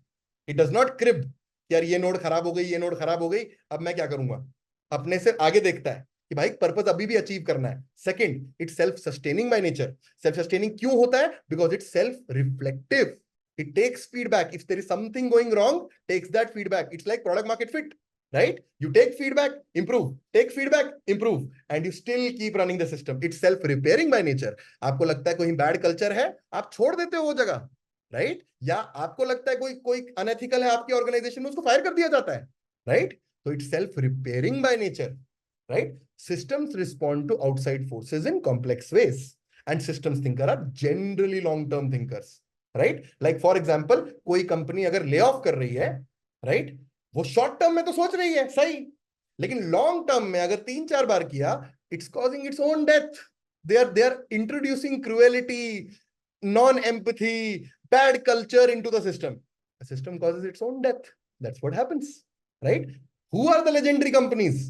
It does not crib यार ये नोड खराब हो गई, ये नोड खराब हो गई, अब मैं क्या करूंगा? अपने से आगे देखता है कि भाई पर्पस अभी भी अचीव करना है. Second, it's self sustaining by nature. Self sustaining क्यों होता है? Because it's self reflective. It takes feedback. If there is something going wrong, takes that feedback. It's like product market fit, right? You take feedback, improve. Take feedback, improve, and you still keep running the system. It's self-repairing by nature. आपको लगता है कोई bad culture है, आप छोड़ देते हो वो जगह, right? या आपको लगता है कोई unethical है आपकी organization में, उसको fire कर दिया जाता है, right? So it's self-repairing by nature, right? Systems respond to outside forces in complex ways, and systems thinkers are generally long-term thinkers. Right? Like for example कोई कंपनी अगर ले ऑफ कर रही है, राइट, वो शॉर्ट टर्म में तो सोच रही है सही, लेकिन लॉन्ग टर्म में अगर 3-4 बार किया, it's causing its own death. They are introducing cruelty, non empathy, bad culture into the system. The system causes its own death. That's what happens, right? Who are the legendary companies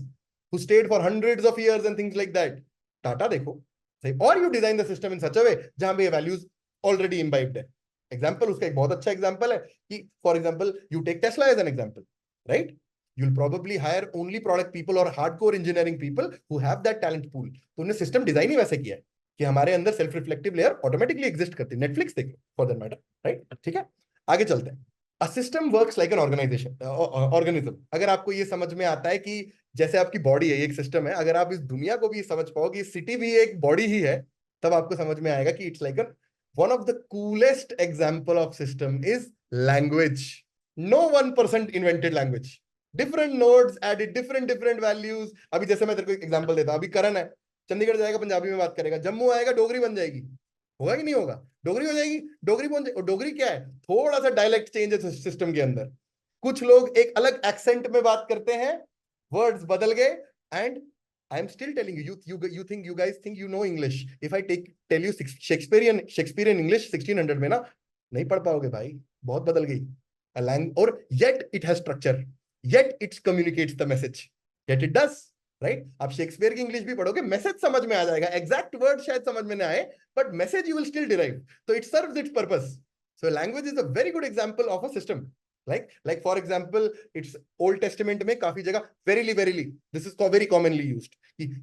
who stayed for hundreds of years and things like that? Tata देखो, सही. और you design the system in such a way जहां पे ये values already imbibed है. Example, उसका एक बहुत अच्छा एग्जाम्पल है कि for example you take Tesla as an example, right? You'll probably hire only product people or hardcore engineering people who have that talent pool. तो उन्हें सिस्टम डिजाइन ही वैसे किया है कि हमारे अंदर self reflective layer automatically exist करती है. नेटफ्लिक्स देखो फॉर दैट मैटर, राइट? ठीक है, आगे चलते हैं. A system works like an organisation, organism. अगर आपको ये समझ में आता है कि जैसे आपकी बॉडी है एक सिस्टम है, अगर आप इस दुनिया को भी समझ पाओ कि सिटी भी एक बॉडी ही है, तब आपको समझ में आएगा कि it's like an one of the coolest example of system is language. No one person invented language. Different nodes added different values. अभी जैसे मैं तेरे को एक एग्जांपल देता हूं. अभी करण है, चंडीगढ़ जाएगा पंजाबी में बात करेगा, जम्मू आएगा डोगरी बन जाएगी. होगा कि नहीं होगा? डोगरी हो जाएगी. डोगरी बन जाएगी. डोगरी क्या है? थोड़ा सा डायलेक्ट चेंज है सिस्टम के अंदर. कुछ लोग एक अलग एक्सेंट में बात करते हैं, वर्ड्स बदल गए, and I am still telling you, you guys think you know English. If I tell you Shakespearean English 1600 में ना, नहीं पढ़ पाओगे भाई, बहुत बदल गई. और yet it has structure, yet it communicates the message, yet it does, right? आप शेक्सपियर की इंग्लिश भी पढ़ोगे, मैसेज समझ में आ जाएगा, एग्जैक्ट वर्ड शायद समझ में ना आए, but message you will still derive. So it serves its purpose. So language is a very good example of a system. Like for example, it's Old Testament में काफी जगह verily, this is very commonly used.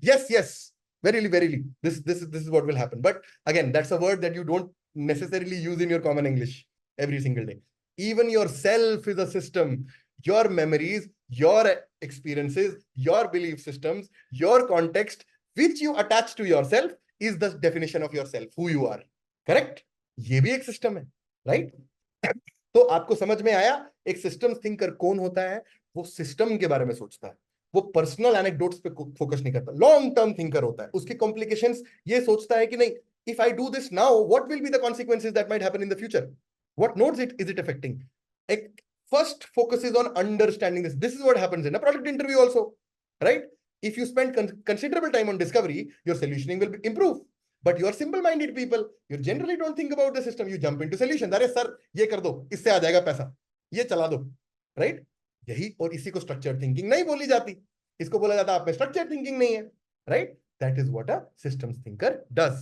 Yes, verily, this is what will happen. But again, that's a word that you don't necessarily use in your common English every single day. Even yourself is a system. Your memories, your experiences, your belief systems, your context, which you attach to yourself, is the definition of yourself, who you are. Correct? ये भी एक system है, right? तो आपको समझ में आया एक सिस्टम थिंकर कौन होता है? वो सिस्टम के बारे में सोचता है, वो पर्सनल एनेक्डोट्स पे फोकस नहीं करता, लॉन्ग टर्म थिंकर होता है. उसकी कॉम्प्लिकेशंस ये सोचता है कि नहीं, if I do this now, what will be the consequences that might happen in the future, what nodes is it affecting. एक first focus is on understanding this is what happens in a product interview also, right? If you spend considerable time on discovery, your solutioning will improve. But you are simple-minded people. You generally don't think about the system. You jump into solution. अरे sir ये कर दो, इससे आ जाएगा पैसा, ये चला दो, right? यही, और इसी को structured thinking नहीं बोली जाती. इसको बोला जाता है आप में structured thinking नहीं है, right? That is what a systems thinker does.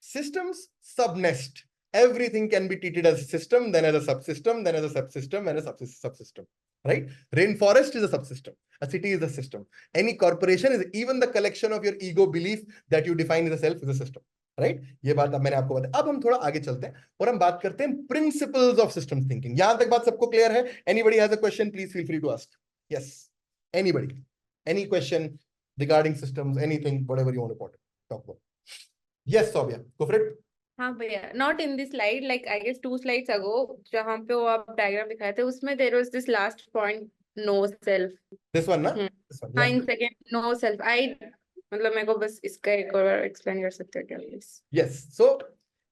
Systems subnest. Everything can be treated as a system, then as a subsystem, then as a subsystem, and a subsystem. Right? Rainforest is a subsystem. A city is a system. Any corporation is even the collection of your ego belief that you define as a self is a system. Right? ये बात अब मैंने आपको बताया. अब हम थोड़ा आगे चलते हैं और हम बात करते हैं प्रिंसिपल्स ऑफ सिस्टम थिंकिंग. यहां तक बात सबको क्लियर है? Anybody has a question, please feel free to ask. Yes, anybody, any question, regarding systems, anything, whatever you want to talk about. Yes, Soubya, go for it. हाँ भैया, not in this slide, like I guess 2 slides ago, जहाँ पे वो आप diagram दिखाए थे, उसमें there was this last point, no self. This one, ना? हम्म। This one, हाँ, yeah. in second, no self. मतलब मेरे को बस इसका एक और explain कर सकते हो क्या please? Yes. So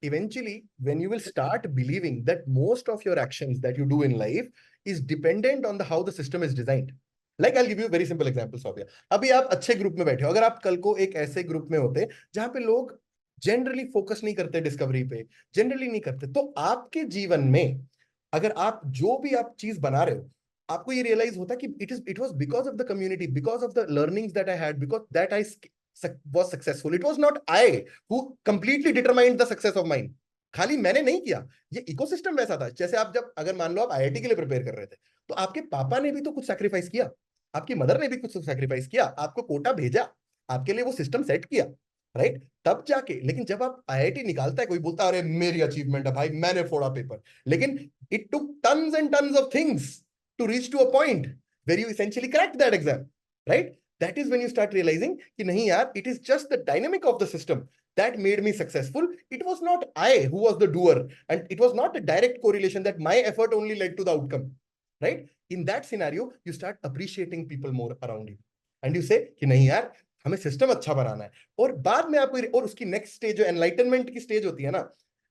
eventually, when you will start believing that most of your actions that you do in life is dependent on the how the system is designed. Like I'll give you a very simple example, Soubya. अभी आप अच्छे group में बैठे हो, अगर आप कल को एक ऐसे ग्रुप में होते जहां पे लोग जनरली फोकस नहीं करते डिस्कवरी पे, जनरली नहीं करते, तो आपके जीवन में अगर आप जो भी आप चीज बना रहे हो, आपको ये रियलाइज होता कि it was because of the community, because of the learnings that I had, because that I was successful. It was not I who completely determined the success of mine. खाली मैंने नहीं किया, ये इकोसिस्टम वैसा था। जैसे आप जब अगर मान लो आप आईआईटी के लिए प्रिपेयर कर रहे थे, तो आपके पापा ने भी तो कुछ सैक्रिफाइस किया, आपकी मदर ने भी कुछ सैक्रिफाइस किया, आपको कोटा भेजा, आपके लिए वो सिस्टम सेट किया, राइट? तब जाके, लेकिन जब आप आईआईटी निकालता है, कोई बोलता है अरे मेरी अचीवमेंट है भाई, मैंने फोड़ा पेपर, लेकिन it took tons and tons of things to reach to a point where you essentially cracked that exam, right? That is when you start realizing कि नहीं यार, it is just the dynamic of the system that made me successful. It was not I who was the doer, and it was not a direct correlation that my effort only led to the outcome, right? In that scenario, you start appreciating people more around you, and you say कि नहीं यार, हमें system अच्छा बनाना है। और बाद में आपको, और उसकी नेक्स्ट स्टेज जो एनलाइटनमेंट की स्टेज होती है ना,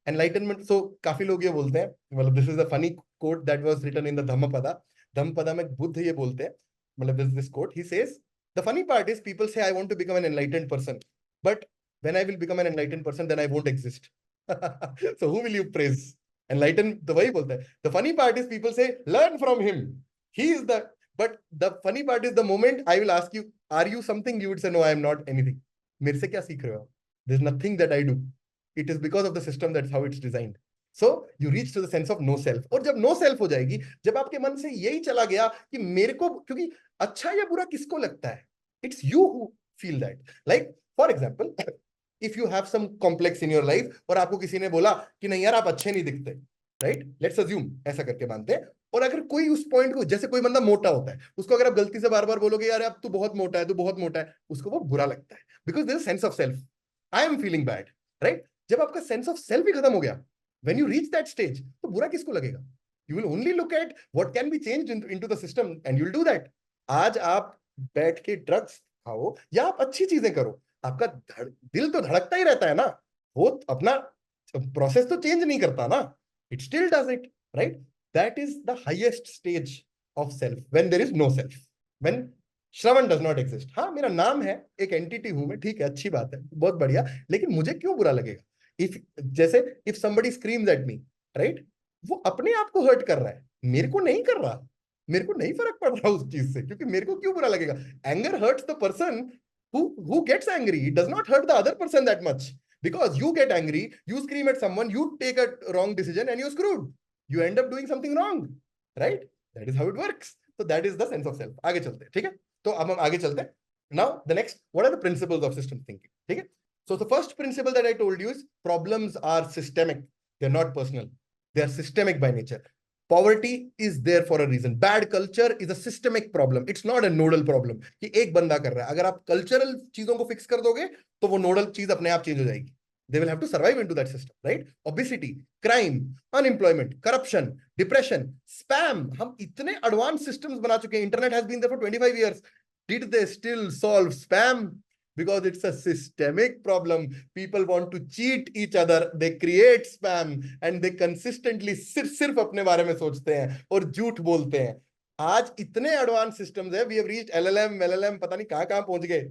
एनलाइटनमेंट, सो काफी लोग ये बोलते हैं, मतलब this is a funny quote that was written in the Dhammapada. Dhammapada में बुद्ध ये बोलते हैं, मतलब this quote, he says, the funny part is people say I want to become an enlightened person, but when I will become an enlightened person, then I won't exist. So who will you praise? Enlightened, the way बोलता है. The funny part is people say learn from him. He is the, but the funny part is the moment I will ask you, are you something? You would say no, I am not anything. मेरे से क्या सीख रहे हो? There's nothing that I do. It is because of the system, that's how it's designed. So you reach to the sense of no self. और जब no self हो जाएगी, जब आपके मन से यही चला गया कि मेरे को, क्योंकि अच्छा या बुरा किसको लगता है? It's you who feel that. Like for example, if you have some complex in your life और आपको किसी ने बोला कि नहीं यार आप अच्छे नहीं दिखते, right? Let's assume, ऐसा करके मानते हैं। और अगर कोई उस पॉइंट को, जैसे कोई बंदा मोटा होता है, उसको अगर आप गलती से बार बार बोलोगे यार अब तू बहुत मोटा है, तू बहुत मोटा है, उसको वो बुरा लगता है, because there is sense of self. I am feeling bad, right? जब आपका sense of self ही खत्म हो गया, when you reach that stage, तो बुरा किसको लगेगा? You will only look at what can be changed into the system, and you'll do that. आज आप बैठ के ड्रग्स खाओ या आप अच्छी चीजें करो, आपका दिल तो धड़कता ही रहता है ना, वो अपना प्रोसेस तो चेंज नहीं करता ना, it still does it, right? That is the highest stage of self, when there is no self, when Shravan does not exist. हाँ, मेरा नाम है, एक एंटिटी हूं मैं, ठीक है, अच्छी बात है, बहुत बढ़िया, लेकिन मुझे क्यों बुरा लगेगा? इफ जैसे if somebody screams at me, right, वो अपने आप को हर्ट कर रहा है, मेरे को नहीं कर रहा, मेरे को नहीं फर्क पड़ रहा उस चीज से, क्योंकि मेरे को क्यों बुरा लगेगा? Anger hertz the person who gets angry. It does not hurt the other person that much, because you get angry, you scream at someone, you take a wrong decision and you're screwed, you end up doing something wrong, right? That is how it works. So that is the sense of self. आगे चलते हैं, ठीक है? तो अब हम आगे चलते हैं. Now the next, what are the principles of system thinking? ठीक है? So the first principle that I told you is problems are systemic, they're not personal, they are systemic by nature. Poverty is there for a reason. Bad culture is a systemic problem. It's not a nodal problem कि एक बंदा कर रहा है। अगर आप cultural चीजों को फिक्स कर दोगे तो वो नोडल चीज अपने आप चेंज हो जाएगी. They will have to survive into that system, right? Obesity, crime, unemployment, corruption, depression, spam. हम इतने advanced systems बना चुके हैं. Internet has been there for 25 years. Did they still solve spam? Because it's a systemic problem. People want to cheat each other. They create spam and they consistently सिर्फ अपने बारे में सोचते हैं और झूठ बोलते हैं. आज इतने एडवांस सिस्टम्स है, we have reached LLM, पता नहीं कहाँ पहुंच गए.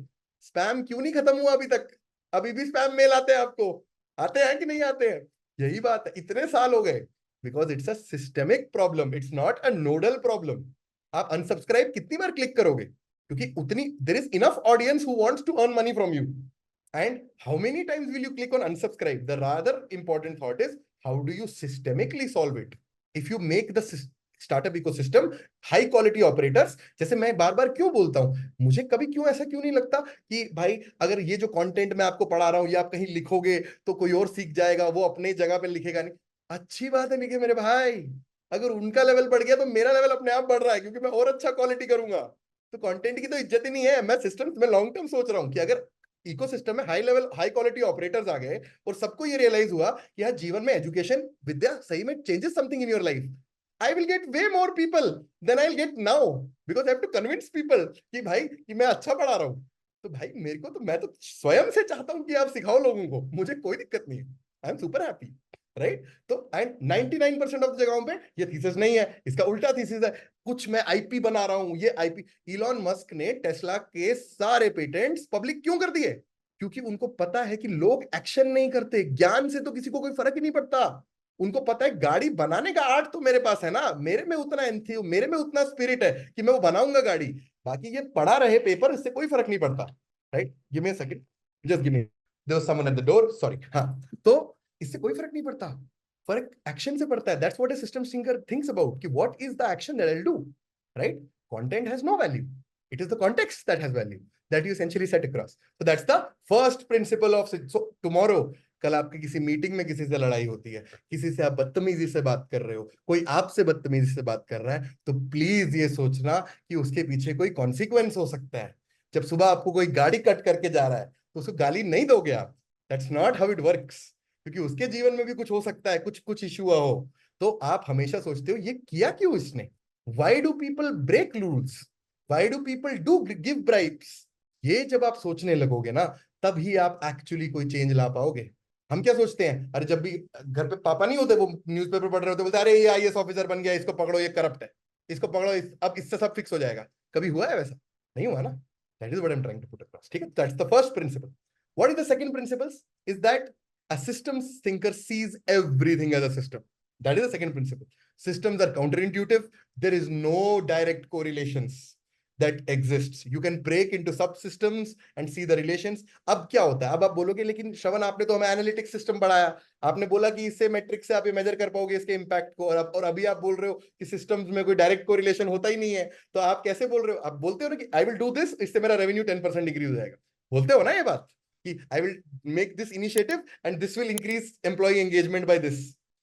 स्पैम क्यों नहीं खत्म हुआ अभी तक? अभी भी स्पैम मेल आते हैं आपको, आते हैं कि नहीं आते हैं? यही बात है, इतने साल हो गए. Because it's a systemic problem, it's not a nodal problem. आप अनसब्सक्राइब कितनी बार क्लिक करोगे? क्योंकि उतनी, there is enough audience who wants to earn money from you. And how many times will you click on unsubscribe? The rather important thought is how do you systemically solve it. If you make the startup ecosystem high quality operators, जैसे मैं बार बार क्यों बोलता हूं, मुझे कभी क्यों ऐसा क्यों नहीं लगता कि भाई अगर ये जो कंटेंट मैं आपको पढ़ा रहा हूं, ये आप कहीं लिखोगे तो कोई और सीख जाएगा, वो अपने जगह पे लिखेगा नहीं. अच्छी बात है लिखे मेरे भाई, अगर उनका लेवल बढ़ गया तो मेरा लेवल अपने आप बढ़ रहा है, क्योंकि मैं और अच्छा क्वालिटी करूंगा. तो कंटेंट की तो इज्जत ही नहीं है। मैं सिस्टम्स में लॉन्ग टर्म सोच रहा हूँ कि अगर इकोसिस्टम में high level high quality operators आ गए और सबको ये रियलाइज हुआ कि यार जीवन में एजुकेशन विद्या सही में changes something in your life, I will get way more people then I will get now, because I have to convince people कि भाई कि मैं अच्छा पढ़ा रहा हूँ। तो भाई मेरे को तो मैं तो स्वयं से चाहता हूँ कि आप सिखाओ लोगों को, मुझे कोई दिक्कत नहीं है, I am super happy, right. तो एंड 99% ऑफ जगहों पे ये थीसिस नहीं है, इसका उल्टा थीसिस है, कुछ मैं आईपी बना रहा हूं, ये आईपी। इलॉन मस्क ने टेस्ला के सारे पेटेंट्स पब्लिक क्यों कर दिए? क्योंकि उनको पता है कि लोग एक्शन नहीं करते, ज्ञान से तो किसी को कोई फर्क ही नहीं पड़ता। उनको पता है गाड़ी बनाने का आर्ट तो मेरे पास है ना, मेरे में उतना एंथी, मेरे में उतना स्पिरिट है कि मैं वो बनाऊंगा गाड़ी, बाकी ये पढ़ा रहे पेपर, इससे कोई फर्क नहीं पड़ता, right. Give me a second, just give me, there was someone at the door, sorry. हाँ, तो इससे कोई फर्क नहीं पड़ता, फर्क एक्शन से पड़ता है। That's what a system thinker thinks about कि what is the action that I will do, right. Content has no value, it is the context that has value, that you essentially set across. So that's the first principle of, so tomorrow कल आपकी किसी meeting में किसी से लड़ाई होती है, किसी से आप बदतमीजी से बात कर रहे हो, कोई आपसे बदतमीजी से बात कर रहा है, तो प्लीज ये सोचना कि उसके पीछे कोई कॉन्सिक्वेंस हो सकता है। जब सुबह आपको कोई गाड़ी कट करके जा रहा है तो उसको गाली नहीं दोगे आप, that's not how it works, क्योंकि उसके जीवन में भी कुछ हो सकता है, कुछ इशू हो। तो आप हमेशा सोचते हो ये किया क्यों इसने, why do people break rules, why do people do give bribes. ये जब आप सोचने लगोगे ना, तभी आप एक्चुअली कोई चेंज ला पाओगे। हम क्या सोचते हैं, अरे जब भी घर पे पापा नहीं होते, वो न्यूज़पेपर पढ़ रहे होते, बोलते अरे ये आईएएस ऑफिसर बन गया, इसको पकड़ो, ये करप्ट है, इसको पकड़ो, अब इससे सब फिक्स हो जाएगा। कभी हुआ है वैसा? नहीं हुआ ना। That is what I am trying to put across, ठीक है। That's the first principle. What is the second principle? Is that a systems thinker sees everything as a system. That is the second principle. Systems are counterintuitive. There is no direct correlations that exists. You can break into subsystems and see the relations. अब क्या होता है, अब आप बोलोगे लेकिन श्रवण आपने तो हमें एनालिटिक्स सिस्टम पढ़ाया, आपने बोला कि इससे मैट्रिक्स से आप ये मेजर कर पाओगे इसके इम्पैक्ट को, और अभी आप बोल रहे हो कि सिस्टम्स में कोई डायरेक्ट कोरिलेशन होता ही नहीं है, तो आप कैसे बोल रहे हो? आप बोलते हो ना कि आई विल डू दिस, इससे मेरा रेवेन्यू 10% डिक्रीज हो जाएगा, बोलते हो ना ये बात कि I will make this initiative and this will increase employee engagement by this.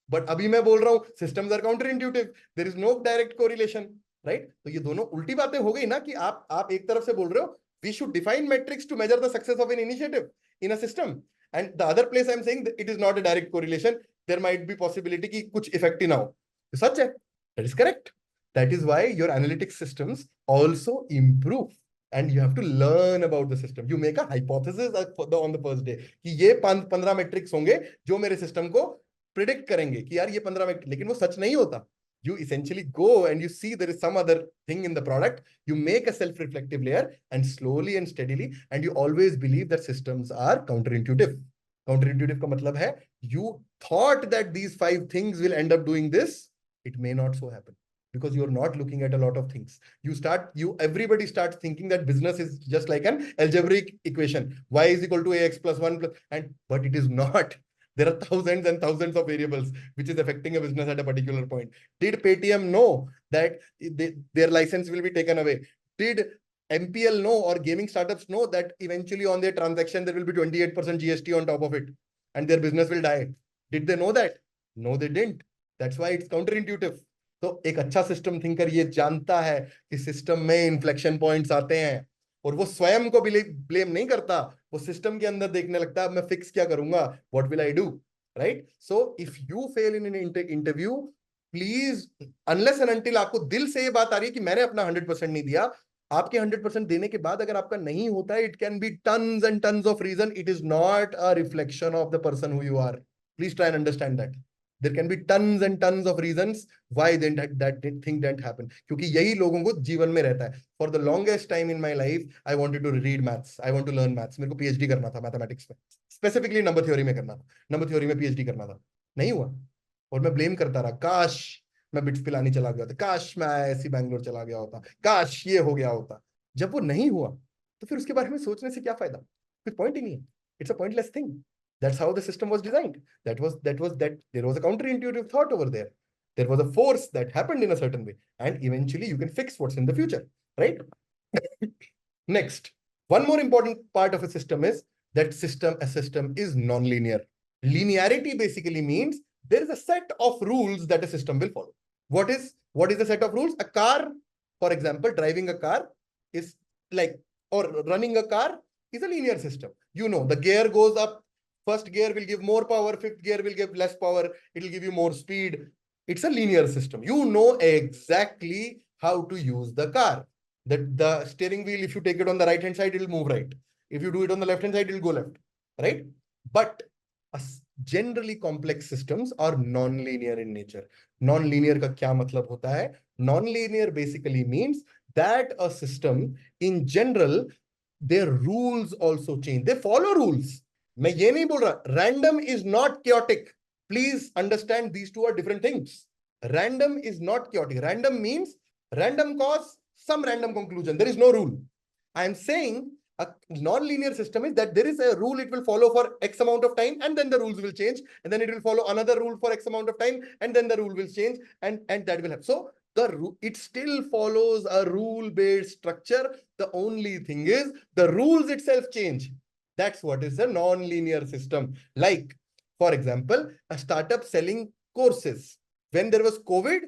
But अभी मैं बोल रहा हूँ systems are counterintuitive, there is no direct correlation, right? तो ये दोनों उल्टी बातें हो गई ना कि आप एक तरफ से बोल रहे हो we should define metrics to measure the success of an initiative in a system, and the other place I am saying that it is not a direct correlation, there might be possibility कि कुछ effect ही ना हो। तो सच है, that is correct. That is why your analytics systems also improve. And you have to learn about the system. You make a hypothesis on the first day कि ये 15 metrics होंगे जो मेरे सिस्टम को प्रिडिक्ट करेंगे कि यार ये 15 metrics, लेकिन वो सच नहीं होता। You essentially go and you see there is some other thing in the product. You make a self-reflective layer and slowly and steadily, and you always believe that systems are counterintuitive. Counterintuitive का मतलब है you thought that these 5 things will end up doing this. It may not so happen, because you're not looking at a lot of things. Everybody starts thinking that business is just like an algebraic equation, y is equal to ax plus 1 plus, but it is not. There are thousands and thousands of variables which is affecting a business at a particular point. Did Paytm know that their license will be taken away? Did MPL know, or gaming startups know, that eventually on their transaction there will be 28% GST on top of it and their business will die? Did they know that? No, they didn't. That's why it's counterintuitive. तो एक अच्छा system thinker ये जानता है कि system में inflection points आते हैं, और वो स्वयं को ब्लेम नहीं करता, वो सिस्टम के अंदर देखने लगता है अब मैं फिक्स क्या करूंगा, what will I do, right. So if you fail in an interview, please unless and until आपको दिल से ये बात आ रही है कि मैंने अपना 100% नहीं दिया, आपके 100% देने के बाद अगर आपका नहीं होता है, it can be tons and tons of reason, it is not a reflection of the person who you are. Please try and understand that. There can be tons and tons of reasons why that thing didn't happen. क्योंकि यही लोगों को जीवन में रहता है. For the longest time in my life, I wanted to read maths. I want to learn maths. मेरे को PhD करना था mathematics में. Specifically number theory में करना था. Number theory में PhD करना था. नहीं हुआ. और मैं blame करता रहा. काश मैं बिट्स पिलानी चला गया होता. काश मैं IISc बैंगलोर चला गया होता. काश ये हो गया होता. जब वो नहीं हुआ, तो फिर उसके बारे में सोचने से क्या फायदा? कोई पॉइंट ही नहीं है. It's a pointless thing. That's how the system was designed. That there was a counterintuitive thought over there. There was a force that happened in a certain way, and eventually you can fix what's in the future, right? Next, one more important part of a system is that a system is non-linear. Linearity basically means there is a set of rules that a system will follow. What is the set of rules? A car, for example, driving a car, is like, or running a car is a linear system. You know, the gear goes up, first gear will give more power, fifth gear will give less power, it will give you more speed. It's a linear system. You know exactly how to use the car. That the steering wheel, if you take it on the right hand side, it will move right. If you do it on the left hand side, it will go left, right? But generally complex systems are non-linear in nature. Non-linear का क्या मतलब होता है? Non-linear basically means that a system in general, their rules also change. They follow rules. मैं ये नहीं बोल रहा. Random is not chaotic. Please understand these two are different things. Random is not chaotic. Random means random cause, some random conclusion. There is no rule. I am saying a non-linear system is that there is a rule it will follow for X amount of time, and then the rules will change, and then it will follow another rule for X amount of time, and then the rule will change, and that will happen. So it still follows a rule-based structure. The only thing is the rules itself change. That's what is a non-linear system. Like, for example, a startup selling courses. When there was COVID,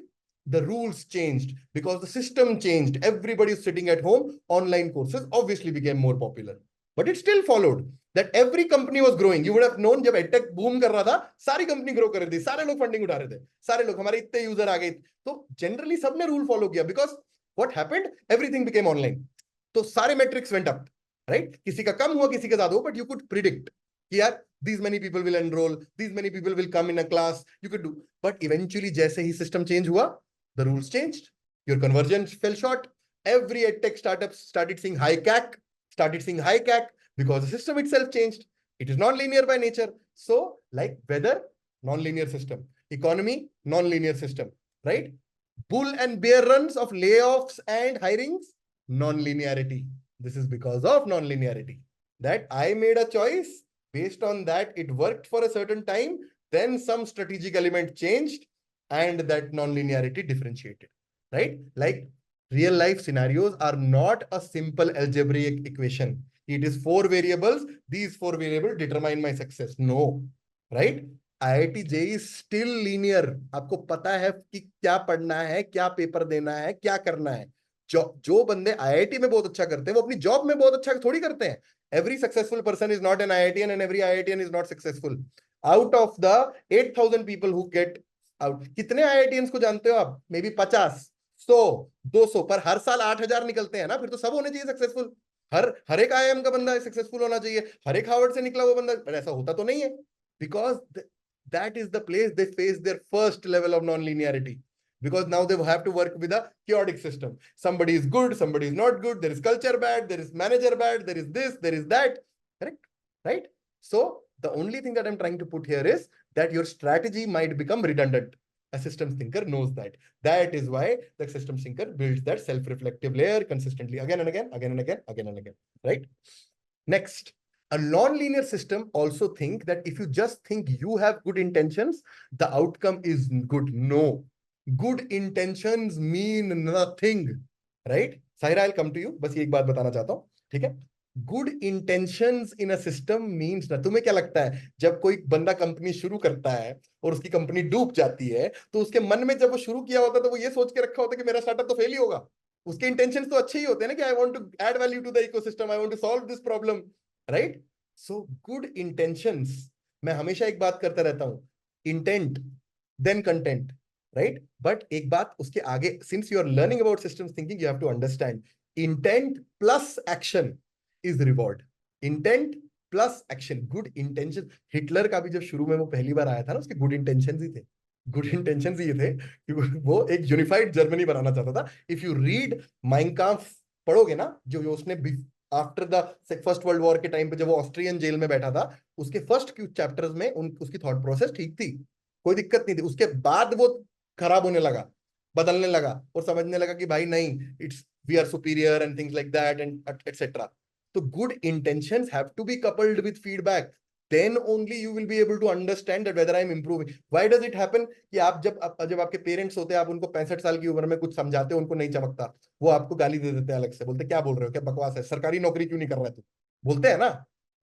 the rules changed because the system changed. Everybody is sitting at home. Online courses obviously became more popular, but it still followed that every company was growing. You would have known जब edtech boom कर रहा था, सारी company grow कर रही थी, सारे लोग फंडिंग उठा रहे थे, सारे लोग हमारे इतने यूजर आ गए. तो जनरली सबने रूल फॉलो किया because what happened? Everything became online. तो सारे metrics went up, right? किसी का कम हुआ, किसी का ज्यादा हुआ, but you could predict कि यार these many people will enroll, these many people will come in a class. You could do, but eventually जैसे ही system change हुआ, the rules changed. Your conversion fell short. Every edtech startup started seeing high CAC because the system itself changed. It is non-linear by nature. So, like weather, non-linear system. Economy, non-linear system, right? Bull and bear runs of layoffs and hirings, non-linearity. This is because of non-linearity. That I made a choice. Based on that, it worked for a certain time. Then some strategic element changed, and that non-linearity differentiated, right? Like real life scenarios are not a simple algebraic equation. It is 4 variables. These 4 variables determine my success. No, right? IIT JEE is still linear. आपको पता है कि क्या पढ़ना है, क्या paper देना है, क्या करना है. जो बंदे IIT में बहुत अच्छा करते हैं, वो अपनी जॉब में बहुत अच्छा थोड़ी करते हैं. Every successful person is not an IITian, and every IITian is not successful. Out of the 8,000 people who get out, कितने IITians को जानते हो आप? Maybe 50, 100, 200, पर हर साल 8,000 निकलते हैं ना. फिर तो सब होने चाहिए सक्सेसफुल. हर एक IIM का बंदा सक्सेसफुल होना चाहिए. हर एक हार्वर्ड से निकला हुआ बंदा, पर ऐसा होता तो नहीं है. Because that is the place they face their first level of non-linearity. Because now they have to work with a chaotic system. Somebody is good, somebody is not good. There is culture bad, there is manager bad, there is this, there is that. Correct? Right? So the only thing that I'm trying to put here is that your strategy might become redundant. A systems thinker knows that. That is why the systems thinker builds that self-reflective layer consistently again and again, again and again, again and again. Right? Next, a non-linear system also think that if you just think you have good intentions, the outcome is good. No. Good intentions mean nothing, right? Sahira, I'll come to you. बस ये एक बात बताना चाहता हूँ, ठीक है? Good intentions in a system means ना. तुम्हें क्या लगता है जब कोई बंदा कंपनी शुरू करता है और उसकी कंपनी डूब जाती है, तो उसके मन में जब वो शुरू किया होता है तो वो ये सोच के रखा होता है कि मेरा स्टार्टअप तो फेल ही होगा. उसके इंटेंशंस तो अच्छे ही होते हैं ना कि I want to add value to the ecosystem, I want to solve this problem, right? So good intentions, मैं हमेशा एक बात करता रहता हूं, intent then content, right? But एक बात उसके आगे, since you are learning about systems thinking, you have to understand intent plus action is reward. Intent plus action, good intention. Hitler का भी जब शुरू में वो पहली बार आया था ना, उसके गुड इंटेंशंस ही थे. गुड इंटेंशंस ये थे कि वो एक यूनिफाइड जर्मनी बनाना चाहता था. इफ यू रीड माइन काम्फ पढ़ोगे ना, जो उसने after the first world war के टाइम पे जब वो ऑस्ट्रियन जेल में बैठा था, उसके फर्स्ट क्यू चैप्टर्स में उसकी थॉट प्रोसेस ठीक थी, कोई दिक्कत नहीं थी. उसके बाद वो खराब होने लगा, बदलने लगा और समझने लगा कि भाई नहीं, it's we are superior and things like that and etcetera. तो good intentions have to be coupled with feedback, then only you will be able to understand that whether I am improving. Why does it happen कि आप जब आपके parents होते हैं, आप उनको 65 साल की उम्र में कुछ समझाते हो, उनको नहीं चमकता, वो आपको गाली दे देते हैं अलग से, बोलते क्या बोल रहे हो, क्या बकवास है, सरकारी नौकरी क्यों नहीं कर रहा है तू, बोलते हैं ना,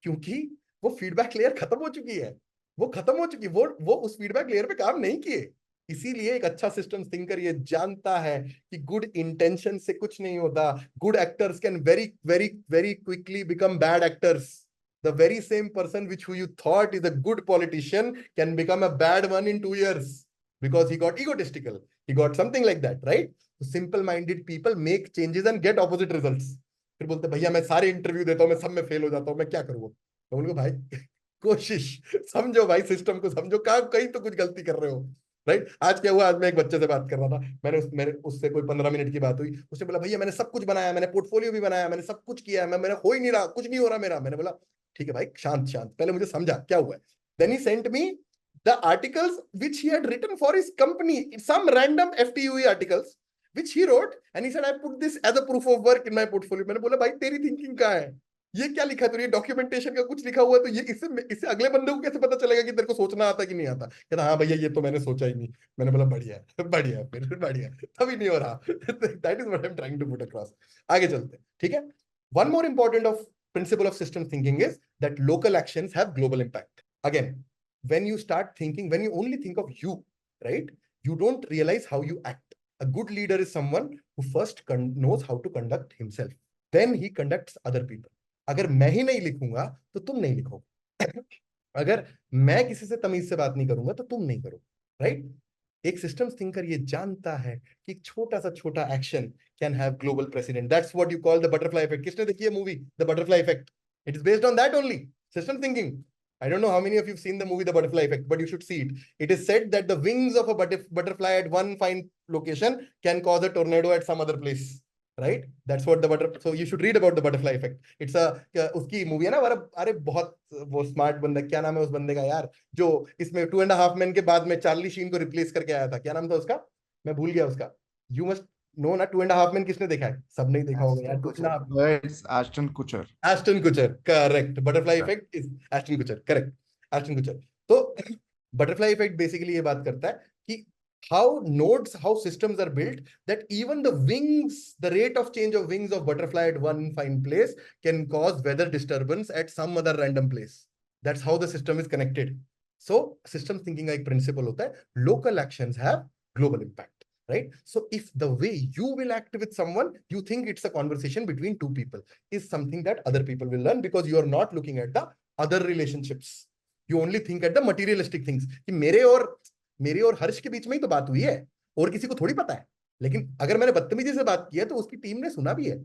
क्योंकि वो फीडबैक लेयर खत्म हो चुकी है. वो खत्म हो चुकी है, वो उस फीडबैक लेयर पे काम नहीं किए. इसीलिए एक अच्छा सिस्टम थिंकर ये जानता है कि गुड इंटेंशन से कुछ नहीं होता. Good actors can very very very quickly become bad actors. The very same person which who you thought is a good politician can become a bad one in 2 years because he got egotistical. He got something like that, right? So simple-minded people make changes and get opposite results. फिर बोलते भैया मैं सारे interview देता हूँ, मैं सब में फेल हो जाता हूँ, मैं क्या करूँ? तो उनको भाई कोशिश समझो भाई, सिस्टम को समझो, कहीं तो कुछ गलती कर रहे हो, राइट? आज क्या हुआ, आज मैं एक बच्चे से बात कर रहा था, मैंने उससे कोई 15 मिनट की बात हुई. उसने बोला भैया मैंने सब कुछ बनाया, मैंने पोर्टफोलियो भी बनाया, मैंने सब कुछ किया है, मेरा हो ही नहीं रहा, कुछ नहीं हो रहा मेरा. मैंने बोला ठीक है भाई, शांत शांत, पहले मुझे समझा क्या हुआ है. Then he sent me the articles which he had written for his company, some random FTUE articles which he wrote, and he said I put this as a proof of work in my portfolio. मैंने बोला भाई तेरी thinking कहाँ है? ये क्या लिखा है तूने? डॉक्यूमेंटेशन का कुछ लिखा हुआ है तो ये इससे अगले बंदे को कैसे पता चलेगा कि तेरे को सोचना आता कि नहीं आता? कहता हाँ भैया ये तो मैंने सोचा ही नहीं. मैंने बोला बढ़िया बढ़िया, फिर बढ़िया, तभी नहीं हो रहा. That is what I am trying to put across. आगे चलते हैं, ठीक है. One more important of principle of system thinking is that local actions have global impact. Again, when you start thinking, when you only think of you, right, you don't realize how you act. A good leader is someone who first knows how to conduct himself, then he conducts other people. अगर मैं ही नहीं लिखूंगा तो तुम नहीं लिखोगे. अगर मैं किसी से तमीज से बात नहीं करूंगा तो तुम नहीं करोगे, राइट? एक सिस्टम्स थिंकर ये जानता है कि छोटा सा छोटा action can have global president. That's what you call the butterfly effect. किसने देखी है movie the butterfly effect? It is based on that only, system thinking. I don't know how many of you have seen the movie The Butterfly Effect, but you should see it. It is said that the wings of a butterfly at one fine location can cause a tornado at some other place. Right? That's what the butterfly. So you should read about the butterfly effect. It's a उसकी movie है ना. अरे बहुत वो smart बंदा, क्या नाम है उस बंदे का यार, जो इसमें 2.5 Men के बाद में चार्ली शीन को रिप्लेस करके आया था, क्या नाम था उसका? मैं भूल गया उसका. यू मस्ट नो ना 2.5 Men. किसने देखा है? सब नहीं देखा होगा यार. It's Ashton Kutcher. Ashton Kutcher, correct. Butterfly effect is Ashton Kutcher, correct. Ashton Kutcher. तो butterfly effect basically ये बात करता है कि how nodes, how systems are built, that even the wings, the rate of change of wings of butterfly at one fine place can cause weather disturbance at some other random place. That's how the system is connected. So system thinking का एक principle होता है, local actions have global impact, right? So if the way you will act with someone, you think it's a conversation between two people, is something that other people will learn, because you are not looking at the other relationships. You only think at the materialistic things. कि मेरे और हर्ष के बीच में ही तो बात हुई है, और किसी को थोड़ी पता है. लेकिन अगर मैंने बदतमीजी से बात किया तो उसकी टीम ने सुना भी है,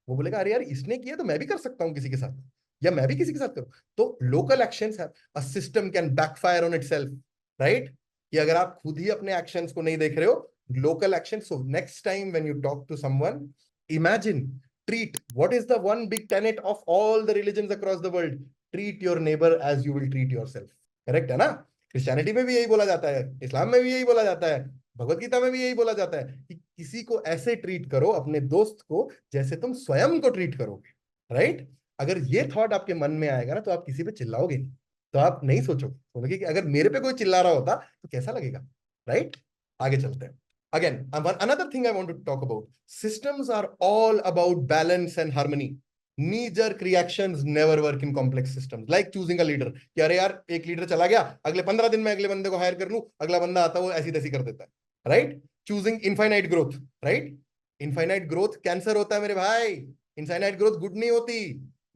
वो बोलेगा अरे यार इसने किया तो मैं भी कर सकता हूं किसी के साथ, या मैं भी किसी के साथ करूं. तो local actions have, a system can backfire on itself, right? कि अगर आप खुद ही अपने एक्शंस को नहीं देख रहे हो, local action. So next time when you talk to someone, imagine, treat, what is the one big tenet of all the religions across the world? Treat your neighbour as you will treat yourself. Correct है ना? Christianity में भी यही बोला जाता है, इस्लाम में भी यही बोला जाता है, भगवत गीता में भी यही बोला जाता है कि किसी को ऐसे ट्रीट करो, अपने दोस्त को, जैसे तुम स्वयं को ट्रीट करोगे, राइट? अगर ये थॉट आपके मन में आएगा ना, तो आप किसी पे चिल्लाओगे नहीं, तो आप नहीं सोचोगे कि अगर मेरे पे कोई चिल्ला रहा होता तो कैसा लगेगा, राइट? आगे चलते हैं. Again, another thing I want to talk about, systems are all about balance and harmony. Knee-jerk reactions never work in complex systems, like choosing a leader. कि अरे यार एक लीडर चला गया, अगले 15 दिन में अगले बंदे को हायर कर लूं, अगला बंदा आता है वो ऐसी तैसी कर देता है, right? Choosing infinite growth, right? Infinite growth cancer होता है मेरे भाई. इनफाइनाइट ग्रोथ गुड नहीं होती,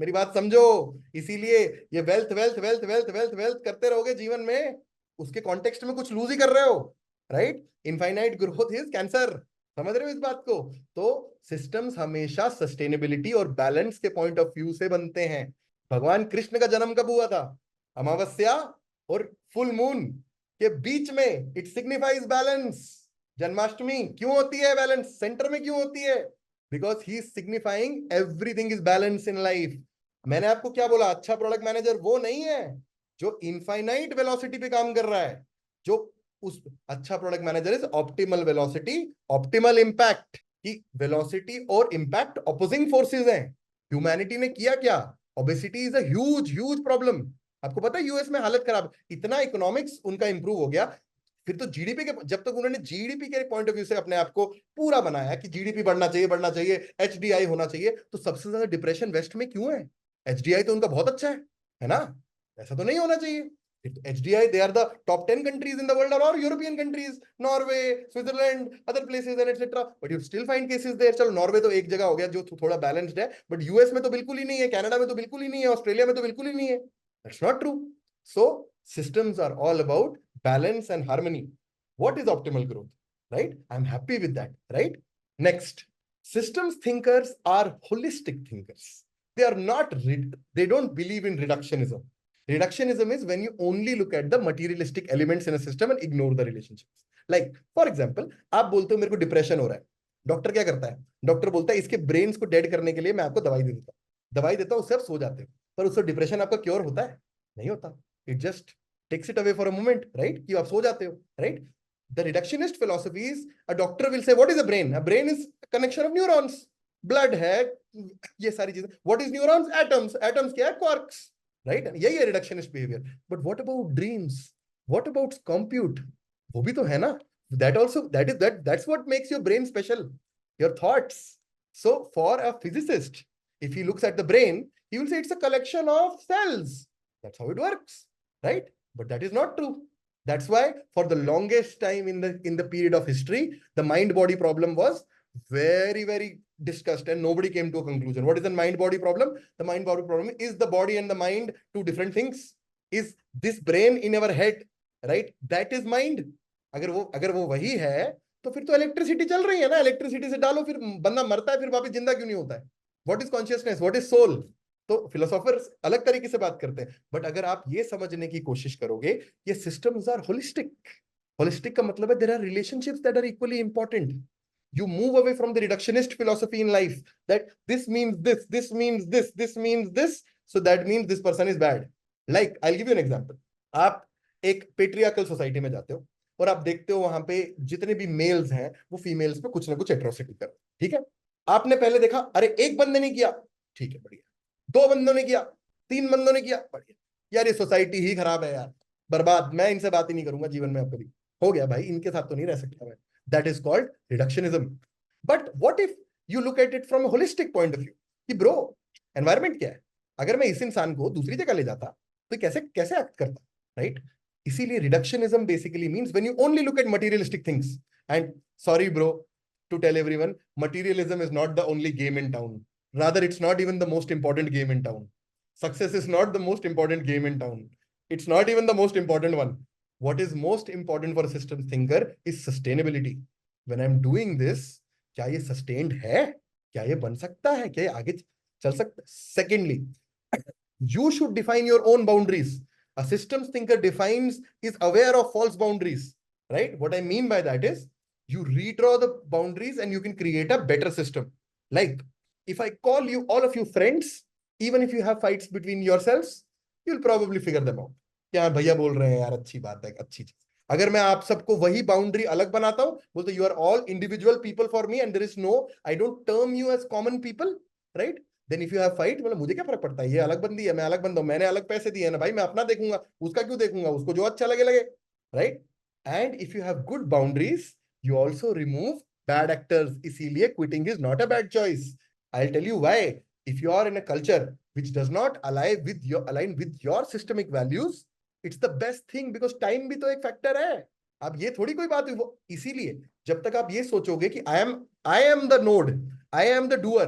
मेरी बात समझो. इसीलिए ये wealth wealth wealth wealth wealth wealth करते रहोगे जीवन में, उसके कॉन्टेक्स्ट में कुछ लूज ही कर रहे हो, right? Infinite growth is cancer. समझ रहे हो इस बात को? तो सिस्टम्स हमेशा सस्टेनेबिलिटी और बैलेंस के पॉइंट ऑफ व्यू से बनते हैं. भगवान कृष्ण का जन्म कब हुआ था? अमावस्या और फुल मून के बीच में. It signifies balance. जन्माष्टमी क्यों होती है बैलेंस सेंटर में, क्यों होती है? Because he is signifying everything is balance in life. मैंने आपको क्या बोला? अच्छा प्रोडक्ट मैनेजर वो नहीं है जो इनफाइनाइट वेलोसिटी पे काम कर रहा है. जो उस अच्छा product manager is optimal velocity, optimal impact. की वेलोसिटी और इम्पैक्ट ऑपोजिंग फोर्सेस हैं. ह्यूमैनिटी ने किया क्या? Obesity is a huge huge problem. आपको पता है यूएस में हालत खराब, इतना इकोनॉमिक्स उनका इंप्रूव हो गया, फिर तो जीडीपी के, जब तक उन्होंने जीडीपी के पॉइंट ऑफ व्यू से अपने आप को पूरा बनाया कि जीडीपी बढ़ना चाहिए, एचडीआई होना चाहिए, तो सबसे ज्यादा डिप्रेशन वेस्ट में क्यों है? एचडीआई तो उनका बहुत अच्छा है ना? ऐसा तो नहीं होना चाहिए. HDI, they are the top 10 countries in the world, or European countries, Norway, Switzerland, other places and etc. But you still find cases there. चलो नॉर्वे तो एक जगह हो गया जो थोड़ा बैलेंस्ड है, but US में तो बिल्कुल ही नहीं है, कनाडा में तो बिल्कुल ही नहीं है, ऑस्ट्रेलिया में तो बिल्कुल ही नहीं है. That's not true. So systems are all about balance and harmony. What is optimal growth? Right? I'm happy with that. Right? Next, systems thinkers are holistic thinkers. They are not. They don't believe in reductionism. Reductionism is when you only look at the materialistic elements in a system and ignore the relationships. Like, for example, आप बोलते हो मेरे को depression हो रहा है. Doctor क्या करता है? डॉक्टर बोलता है इसके ब्रेन्स को डेड करने के लिए मैं आपको दवाई दे देता हूँ. दवाई देता हूँ, उससे आप सो जाते हो. पर उससे डिप्रेशन आपका क्योर होता है? नहीं होता. It just takes it away for a moment, right? कि आप सो जाते हो, right? The reductionist philosophy is a doctor will say, what is a brain? A brain is a connection of neurons. Blood है, ये सारी चीजें. What is neurons? Atoms. Atoms क्या है? Quarks. Right? यही है reductionist behavior. But what about dreams? What about compute? वो भी तो है ना? That also, that's what makes your brain special. Your thoughts. So for a physicist, if he looks at the brain, he will say it's a collection of cells. That's how it works, right? But that is not true. That's why for the longest time in the period of history, the mind-body problem was very, very discussed and nobody came to a conclusion. What is the mind-body problem? The mind-body problem is the body and the mind two different things. Is this brain in our head, right? That is mind. अगर वो वही है तो फिर तो electricity चल रही है ना. इलेक्ट्रिसिटी से डालो, फिर बंदा मरता है, फिर वापस जिंदा क्यों नहीं होता है? What is consciousness? What is soul? तो फिलोसोफर्स अलग तरीके से बात करते हैं. बट अगर आप ये समझने की कोशिश करोगे, ये सिस्टम्स आर होलिस्टिक. होलिस्टिक का मतलब है there are relationships that are equally important. You move away from the reductionist philosophy in life that this means this, this means this, this means this, so that means this person is bad. Like, I'll give you an example. आप एक patriarchal society में जाते हो और आप देखते हो वहां पे जितने भी मेल्स हैं वो फीमेल्स पे कुछ ना कुछ एट्रोसिटी कर. ठीक है, आपने पहले देखा, अरे एक बंदे ने किया, ठीक है बढ़िया, दो बंदों ने किया, तीन बंदों ने किया, बढ़िया, यार ये सोसाइटी ही खराब है यार, बर्बाद, मैं इनसे बात ही नहीं करूंगा जीवन में. अब कभी हो गया भाई, इनके साथ तो नहीं रह सकता मैं. That is called reductionism. But what if you look at it from a holistic point of view? कि bro, environment क्या है? अगर मैं इस इंसान को दूसरी जगह ले जाता तो कैसे एक्ट करता, right? इसीलिए reductionism basically means when you only look at materialistic things. And sorry bro, to tell everyone, materialism is not the only game in town. Rather, it's not even the most important game in town. Success is not the most important game in town. It's not even the most important one. What is most important for a systems thinker is sustainability. When I'm doing this, क्या ये sustained है? क्या ये बन सकता है? क्या ये आगे चल सकता है? Secondly, you should define your own boundaries. A systems thinker is aware of false boundaries, right? What I mean by that is you redraw the boundaries and you can create a better system. Like, if I call you, all of you friends, even if you have fights between yourselves, you'll probably figure them out. क्या भैया बोल रहे हैं यार, अच्छी बात है, अच्छी चीज. अगर मैं आप सबको वही बाउंड्री अलग बनाता हूं, बोलते you are all individual people for me and there is no, I don't term you as common people, right? Then if you have fight, मतलब मुझे क्या फर्क पड़ता है, ये अलग बंदी है, मैं अलग बंदा हूं, मैंने अलग पैसे दिए ना भाई, मैं अपना देखूंगा, उसका क्यों देखूंगा? उसको जो अच्छा लगे, right? And if you have good boundaries, you also remove bad actors. इसीलिए quitting is not a bad choice. I tell you why. If you are in a culture which does not align with your systemic values, it's the best thing because time भी तो एक factor है. अब ये थोड़ी कोई बात हुई. इसीलिए जब तक आप ये सोचोगे कि I am the node, I am the doer,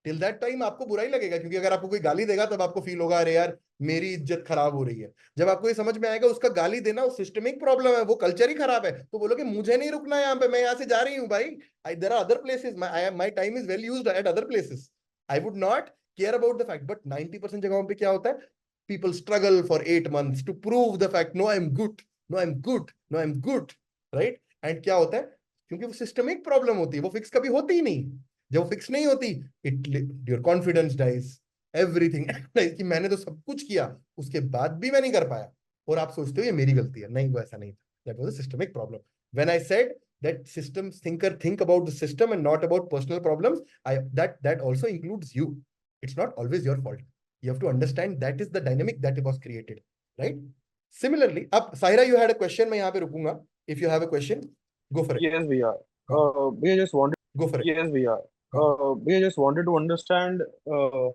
till that time आपको बुरा ही लगेगा. क्योंकि अगर आपको कोई गाली देगा तब आपको फील होगा, अरे यार मेरी इज्जत खराब हो रही है. जब आपको ये समझ में आएगा उसका गाली देना वो सिस्टमिक प्रॉब्लम है, वो कल्चर ही खराब है, तो बोलोगे मुझे नहीं रुकना है यहाँ पे, मैं यहाँ से जा रही हूँ भाई. There are other places, my time is well used at other places. I would not care about the fact. But 90% जगहों पे क्या होता है? People struggle for 8 months to prove the fact. No, I'm good. No, I'm good. No, I'm good. Right? And क्या होता है? क्योंकि वो सिस्टमिक प्रॉब्लम होती है, वो फिक्स कभी होती ही नहीं. जब वो फिक्स नहीं होती, your confidence dies. Everything. कि मैंने तो सब कुछ किया, उसके बाद भी मैं नहीं कर पाया, और आप सोचते हो ये मेरी गलती है. नहीं, वो ऐसा नहीं था. That was a systemic problem. When I said that systems thinker think about the system and not about personal problems, that also includes you. It's not always your fault. You have to understand that is the dynamic that was created, right? Similarly, up Saira, you had a question. मैं यहाँ पे रुकूंगा. If you have a question, go for it. Yes, we are. We just wanted. Go for it. Yes, we are. We just wanted to understand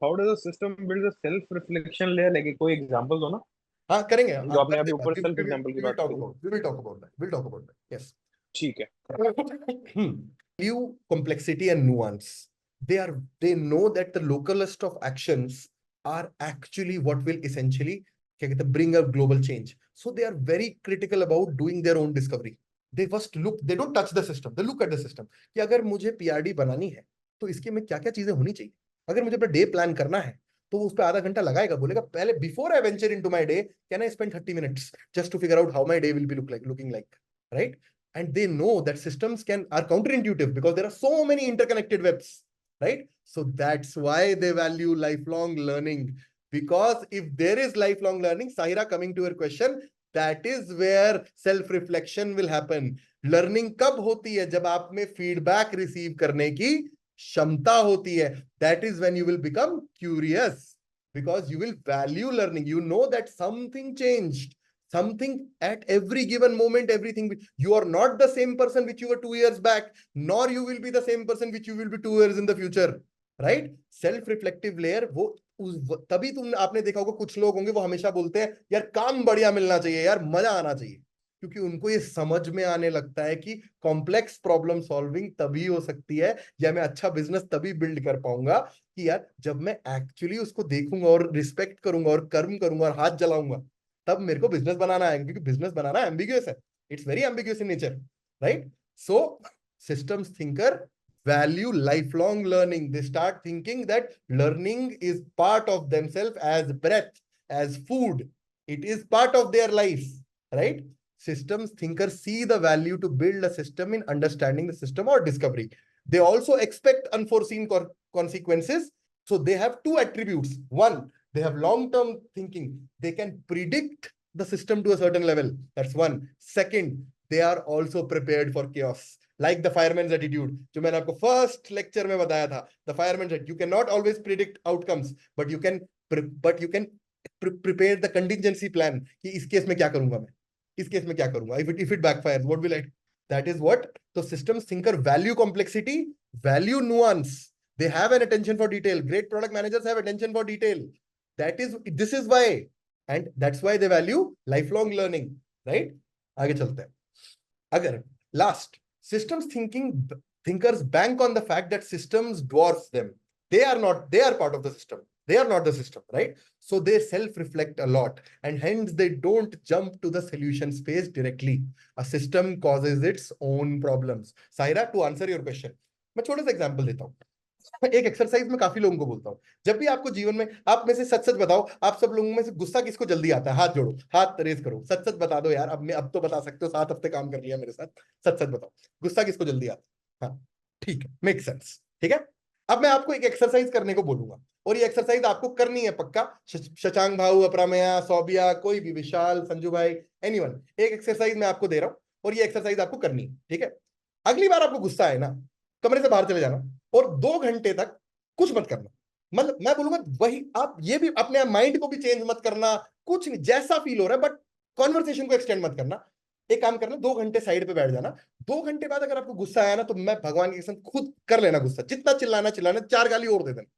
how does a system build a self-reflection layer? Like कोई example दो ना. हाँ करेंगे, जो आपने अभी करते ऊपर हैं, सेल्फ एग्जांपल की बात करी। we will talk about that, we'll talk about that, yes. ठीक है। Value, complexity and nuance. They know that the localest of actions are actually what will essentially bring a global change. So they are very critical about doing their own discovery. They first look, they don't touch the system, they look at the system. कि अगर मुझे PRD बनानी है तो इसके में क्या क्या चीजें होनी चाहिए, अगर मुझे अपना डे प्लान करना है तो उस पर आधा घंटा लगाएगा, बोलेगा पहले before I venture into my day can I spend 30 minutes just to figure out how my day will be looking like, right? And they know that systems are counterintuitive because there are so many interconnected webs, right? So that's why they value lifelong learning, because if there is lifelong learning, Sahira, coming to your question, that is where self-reflection will happen. Learning कब होती है? जब आप में feedback receive करने की क्षमता होती है. That is when you will become curious, because you will value learning. You know that something changed. Something at every given moment, everything. You are not the same person which you were 2 years back, nor you will be the same person which you will be 2 years in the future, right? Self-reflective layer, वो तभी आपने देखा होगा कुछ लोग होंगे वो हमेशा बोलते हैं यार काम बढ़िया मिलना चाहिए, यार मजा आना चाहिए, क्योंकि उनको ये समझ में आने लगता है कि कॉम्प्लेक्स प्रॉब्लम सॉल्विंग तभी हो सकती है या मैं अच्छा बिजनेस तभी बिल्ड कर पाऊंगा कि यार जब मैं एक्चुअली उसको देखूंगा और रिस्पेक्ट करूंगा और कर्म करूंगा और हाथ जलाऊंगा, तब मेरे को बिजनेस बनाना है, क्योंकि बिजनेस बनाना एम्बिग्यूअस है, it's very ambiguous in nature, right? So systems thinker value lifelong learning. They start thinking that learning is part of themselves as breath, as food. It is part of their life, right? Systems thinkers see the value to build a system in understanding the system or discovery. They also expect unforeseen consequences. So they have two attributes. One, they have long-term thinking. They can predict the system to a certain level. That's one. Second, they are also prepared for chaos. Like the fireman's attitude, जो मैंने आपको first lecture में बताया था, the fireman's attitude. You cannot always predict outcomes, but you can prepare the contingency plan. कि इस case में क्या करूंगा मैं, इस केस में क्या करूंगा, if it backfires, what will I do? That is what the systems thinker value complexity, value nuance. They have an attention for detail. Great product managers have attention for detail. This is why, and that's why they value lifelong learning, right? आगे चलते हैं. अगर last, systems thinkers bank on the fact that systems dwarf them. They are part of the system. They are not the system, right? So they self-reflect a lot, and hence they don't jump to the solution space directly. A system causes its own problems. Saira, to answer your question, मैं छोटा सा example देता हूँ. एक exercise में काफी लोगों को बोलता हूँ, जब भी आपको जीवन में, आप में से सच सच बताओ, आप सब लोगों में से गुस्सा किसको जल्दी आता है? हाथ जोड़ो, हाथ रेज करो, सच सच बता दो यार. अब तो बता सकते हो, 7 हफ्ते काम कर लिया मेरे साथ, सच सच बताओ, गुस्सा किसको जल्दी आता है? हाँ ठीक है, मेक सेंस, ठीक है. अब मैं आपको एक एक्सरसाइज करने को बोलूंगा और ये एक्सरसाइज आपको करनी है पक्का. शशांक भाऊ, अपरामया, सौबिया, कोई भी, विशाल, संजू भाई, एनीवन, एक एक्सरसाइज मैं आपको दे रहा हूँ और ये एक्सरसाइज आपको करनी है, ठीक है. अगली बार आपको गुस्सा आए ना, कमरे से बाहर चले जाना और 2 घंटे तक कुछ मत करना. मतलब मैं बोलूंगा वही, आप ये भी अपने माइंड को भी चेंज मत करना, कुछ नहीं, जैसा फील हो रहा है, बट कॉन्वर्सेशन को एक्सटेंड मत करना. एक काम करना, 2 घंटे साइड पे बैठ जाना. 2 घंटे बाद अगर आपको गुस्सा आया ना, तो मैं भगवान की कसम खुद कर लेना गुस्सा, जितना चिल्लाना, 4 गाली और दे देना,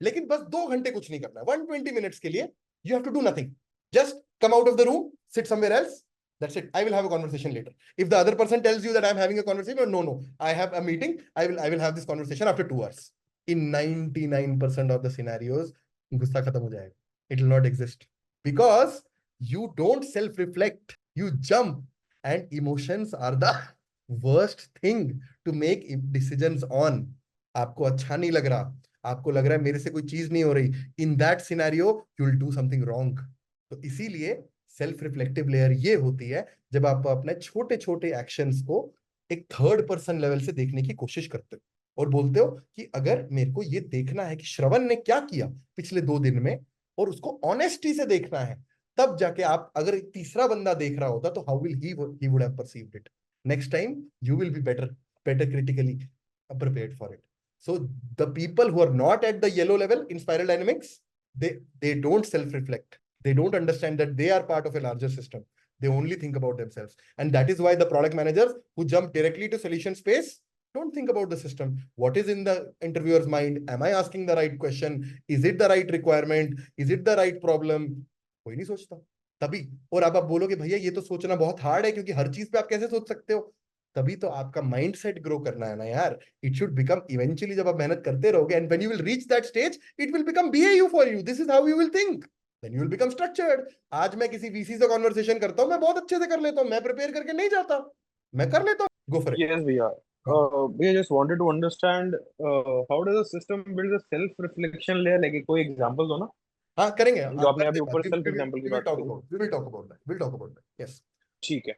लेकिन बस 2 घंटे कुछ नहीं करना. 120 minutes के लिए you have to do nothing, just come out of the room, sit somewhere else. That's it. I will have a conversation later. If the other person tells you that I'm having a conversation, no, I have a meeting. I will have this conversation after 2 hours. In 99% of the scenarios, गुस्सा खत्म हो जाएगा. It will not exist because you don't self-reflect. You jump, and emotions are the worst thing to make decisions on. आपको अच्छा नहीं लग रहा, आपको लग रहा है मेरे से कोई चीज नहीं हो रही. In that scenario, you will do something wrong. तो इसीलिए सेल्फ रिफ्लेक्टिव लेयर ये होती है जब आप अपने छोटे छोटे एक्शंस को एक थर्ड पर्सन लेवल से देखने की कोशिश करते हो और बोलते हो कि अगर मेरे को ये देखना है कि श्रवण ने क्या किया पिछले 2 दिन में और उसको ऑनेस्टी से देखना है, तब जाके आप, अगर एक तीसरा बंदा देख रहा होता तो how will he would have perceived it. Next time you will be better critically prepared for it. So the people who are not at the yellow level in spiral dynamics, they don't self-reflect. They don't understand that they are part of a larger system. They only think about themselves. And that is why the product managers who jump directly to solution space don't think about the system. What is in the interviewer's mind? Am I asking the right question? Is it the right requirement? Is it the right problem? कोई नहीं सोचता. तभी। और अब आप बोलोगे भैया ये तो सोचना बहुत हार्ड है, क्योंकि हर चीज पे आप कैसे सोच सकते हो? तभी तो आपका माइंड सेट ग्रो करना है ना यार। इट शुड बिकम इवेंचुअली, जब आप मेहनत करते रहोगे and when you will reach that stage, it will become BAU for you. This is how you will think, then you will become structured. आज मैं किसी वीसी से कॉन्वर्सेशन करता हूँ, मैं बहुत अच्छे से कर लेता हूँ, मैं प्रिपेयर करके नहीं जाता, मैं कर लेता हूँ। गो फॉर इट। Yes, भैया। भैया just wanted to understand how does the system build a self reflection layer, like कोई एग्जांपल दो ना, हाँ करेंगे, जो आप आपने करते अभी हैं बात। ऊपर सेल्फ एग्जांपल की we will बात talk करी। about, we will talk about that, we'll talk about that, yes। ठीक है।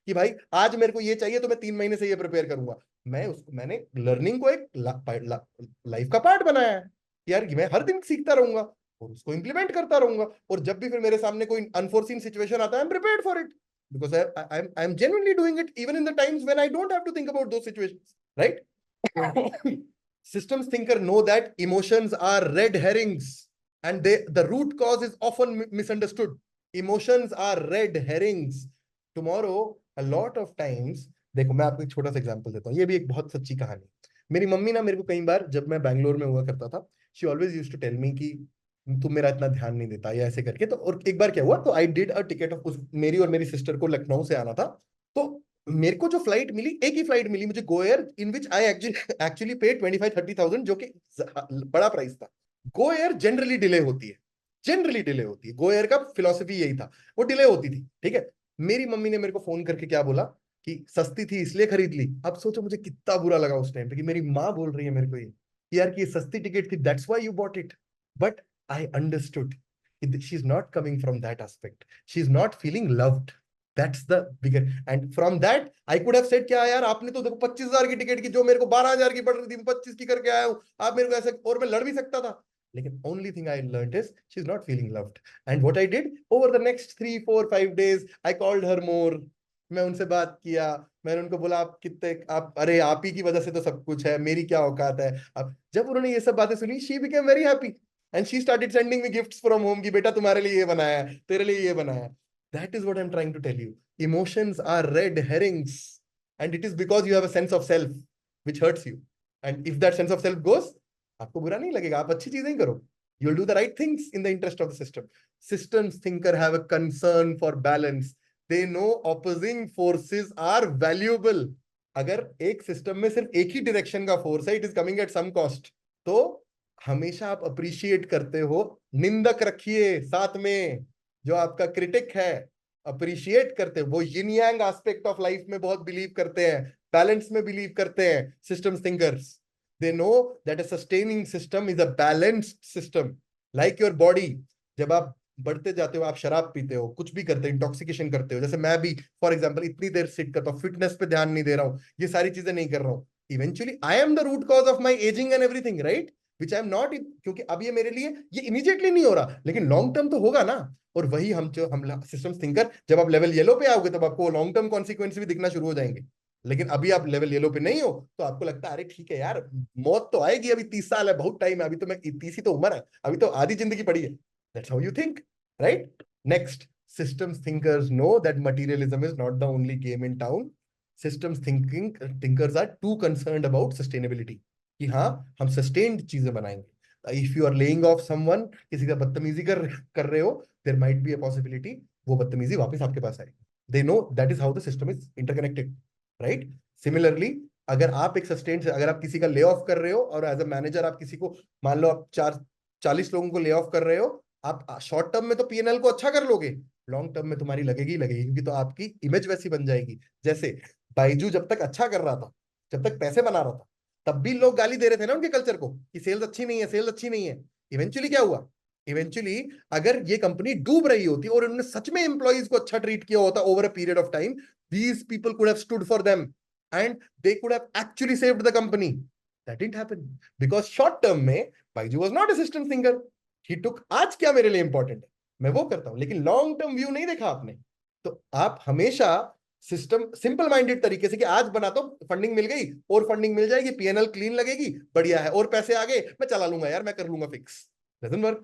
कि भाई आज मेरे को ये चाहिए तो मैं 3 महीने से ये प्रिपेयर करूंगा। मैंने लर्निंग को एक लाइफ का पार्ट बनाया है। यार मैं हर दिन सीखता रहूंगा और उसको इंप्लीमेंट करता रहूंगा, और जब भी फिर मेरे सामने कोई अनफोर्सीन सिचुएशन आता है, I am prepared for it, because I am genuinely doing it even in the times when I don't have to think about those situations, right? Systems thinker know that emotions are red herrings, and the root cause is often misunderstood. Emotions are red herrings. Tomorrow, a lot of times, देखो मैं आपको एक छोटा सा example देता हूँ, ये भी एक बहुत सच्ची कहानी। मेरी मम्मी ना मेरे को कई बार, जब मैं बैंगलोर में हुआ करता था, she always used to tell me कि तुम मेरा इतना ध्यान नहीं देता, या ऐसे करके। तो और एक बार क्या हुआ, तो I did a ticket of, मेरी और मेरी सिस्टर को लखनऊ से आना था। तो मेरे को जो फ्लाइट मिली, एक ही फ्लाइट मिली मुझे, Go Air, in which I actually पे 25-30,000, जो कि बड़ा प्राइस था। गो एयर जनरली डिले होती है, जनरली डिले होती है। गो एयर का फिलॉसफी यही था, वो डिले होती थी, ठीक है। मेरी मम्मी ने मेरे को फोन करके क्या बोला कि सस्ती थी इसलिए खरीद ली। अब सोचो मुझे कितना बुरा लगा उस टाइम पे कि मेरी माँ बोल रही है मेरे को ये कि यार कि ये सस्ती टिकट थी, that's why you bought it. But I understood she is not coming from that aspect, she is not feeling loved. That's the bigger, and from that I could have said क्या यार आपने तो देखो 25,000 की ticket की, जो मेरे को 12,000 की पड़ रही थी, 25 की करके आया हूँ, आप मेरे को ऐसे, और मैं लड़ भी सकता था। लेकिन only thing I learned is she's not feeling loved, and what I did over the next 3-4-5 days, I called her more, मैं उनसे बात किया, मैंने उनको बोला आप कितने, आप, अरे आप ही की वजह से तो सब कुछ है, मेरी क्या औकात है। अब जब उन्होंने ये सब बातें सुनी, she became very happy and she started sending me gifts from home कि बेटा तुम्हारे लिए ये बनाया है, तेरे लिए ये बनाया है। That is what I'm trying to tell you. Emotions are red herrings, and it is because you have a sense of self which hurts you. And if that sense of self goes, आपको बुरा नहीं लगेगा, आप अच्छी चीजें ही करो, you'll do the right things in the interest of the system. Systems thinker have a concern for balance. They know opposing forces are valuable. अगर एक सिस्टम में सिर्फ एक ही डायरेक्शन का फोर्स है, it is coming at some cost, तो हमेशा आप अप्रिशिएट करते हो। निंदक रखिए साथ में, जो आपका क्रिटिक है, अप्रिशिएट करते हैं। वो यिन यांग एस्पेक्ट ऑफ लाइफ में बहुत बिलीव करते हैं, बैलेंस में बिलीव करते हैं systems thinkers. They know that a sustaining system is a balanced system, like your body. जब आप बढ़ते जाते हो, आप शराब पीते हो, कुछ भी करते हो, इंटॉक्सिकेशन करते हो, जैसे मैं भी फॉर एग्जांपल इतनी देर सिट करता हूँ, फिटनेस पे ध्यान नहीं दे रहा हूँ, ये सारी चीजें नहीं कर रहा हूँ, eventually I am the root cause of my ageing and everything, right? Which I am not, क्योंकि अब ये मेरे लिए ये इमीडिएटली नहीं हो रहा, लेकिन लॉन्ग टर्म तो होगा ना। और वही हम सिस्टम्स थिंकर, जब आप लेवल येलो पे आओगे तब आपको लॉन्ग टर्म कॉन्सिक्वेंस भी दिखना शुरू हो जाएंगे। लेकिन अभी आप लेवल येलो पे नहीं हो, तो आपको लगता है अरे ठीक है यार, मौत तो आएगी, अभी 30 साल है, बहुत टाइम है, अभी तो मैं 30 ही तो उम्र है, अभी तो आधी जिंदगी पड़ी है। That's how you think, right? Next, systems thinkers know that materialism is not the only game in town. Systems thinkers are too concerned about sustainability, कि हाँ हम सस्टेन्ड चीजें बनाएंगे। If you are laying off someone, किसी का बदतमीजी कर रहे हो, there might be a possibility वो बदतमीजी वापस आपके पास आएगी। They know that is how the system is interconnected, right? Similarly, अगर आप एक सस्टेन्ड, अगर आप किसी का ले ऑफ कर रहे हो, और एज अ मैनेजर आप किसी को, मान लो आप 40 लोगों को ले ऑफ कर रहे हो, आप शॉर्ट टर्म में तो पीएनएल को अच्छा कर लोगे, लॉन्ग टर्म में तुम्हारी लगेगी लगेगी, क्योंकि तो आपकी इमेज वैसी बन जाएगी। जैसे बाइजू जब तक अच्छा कर रहा था, जब तक पैसे बना रहा था, तब भी लोग गाली दे रहे थे ना उनके कल्चर को कि सेल्स अच्छी नहीं है, सेल्स अच्छी नहीं है। इवेंचुअली क्या हुआ, इवेंचुअली अगर ये कंपनी डूब रही होती और उन्होंने सच में एम्प्लॉइज को अच्छा ट्रीट किया होता over a period of time, these people could have stood for them and they could have actually saved the company. That didn't happen because short term में Baiju was not a system thinker. He took आज क्या मेरे लिए important है, मैं वो करता हूं, लेकिन लॉन्ग टर्म व्यू नहीं देखा आपने। तो आप हमेशा सिस्टम सिंपल माइंडेड तरीके से कि आज बनाता हूं, फंडिंग मिल गई और फंडिंग मिल जाएगी, पीएनएल क्लीन लगेगी, बढ़िया है, और पैसे आ गए, मैं चला लूंगा यार, मैं कर लूंगा fix. Doesn't work.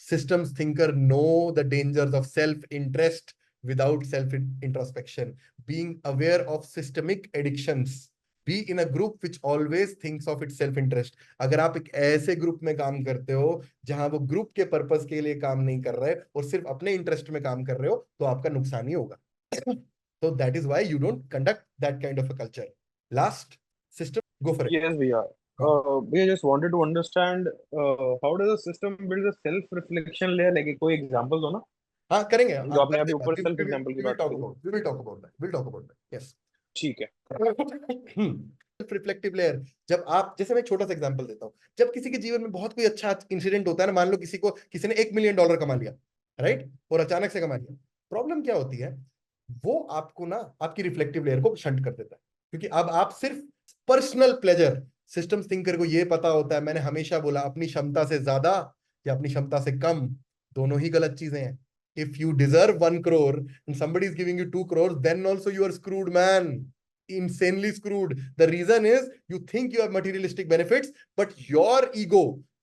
systems thinker know the dangers of self interest without self introspection, being aware of systemic addictions, be in a group which always thinks of its self interest. अगर आप एक ऐसे ग्रुप में काम करते हो जहां वो ग्रुप के पर्पस के लिए काम नहीं कर रहे और सिर्फ अपने इंटरेस्ट में काम कर रहे हो, तो आपका नुकसान ही होगा। तो that is why you don't conduct that kind of a culture. Last system, go for it. Yes, Bhaiya. We just wanted to understand how does the system build a self-reflection layer? Like कोई example दो ना, हाँ करेंगे, जो आपने अभी करते हैं ऊपर बात। self example की we will बात talk करी। about, we will talk about that, we'll talk about that, yes। ठीक है। सेल्फ रिफ्लेक्टिव लेयर, जब आप, जैसे मैं एक छोटा सा एग्जांपल देता हूँ, जब किसी के जीवन में बहुत कोई अच्छा इंसिडेंट होता है ना, मान लो किसी ने $1 मिलियन कमा लिया, राइट, और अचानक से कमा लिया, प्रॉब्लम क्या होती है, वो आपको ना आपकी रिफ्लेक्टिव लेयर को शंट कर देता है, क्योंकि अब आप सिर्फ पर्सनल प्लेजर, सिस्टम थिंकर को ये पता होता है, मैंने हमेशा बोला, अपनी क्षमता से ज्यादा या अपनी क्षमता से कम, दोनों ही गलत चीजें हैं। If you deserve 1 crore and somebody is giving you 2 crores, then also you are screwed, man. Insanely screwed. The reason is you think you have materialistic benefits, but your ego,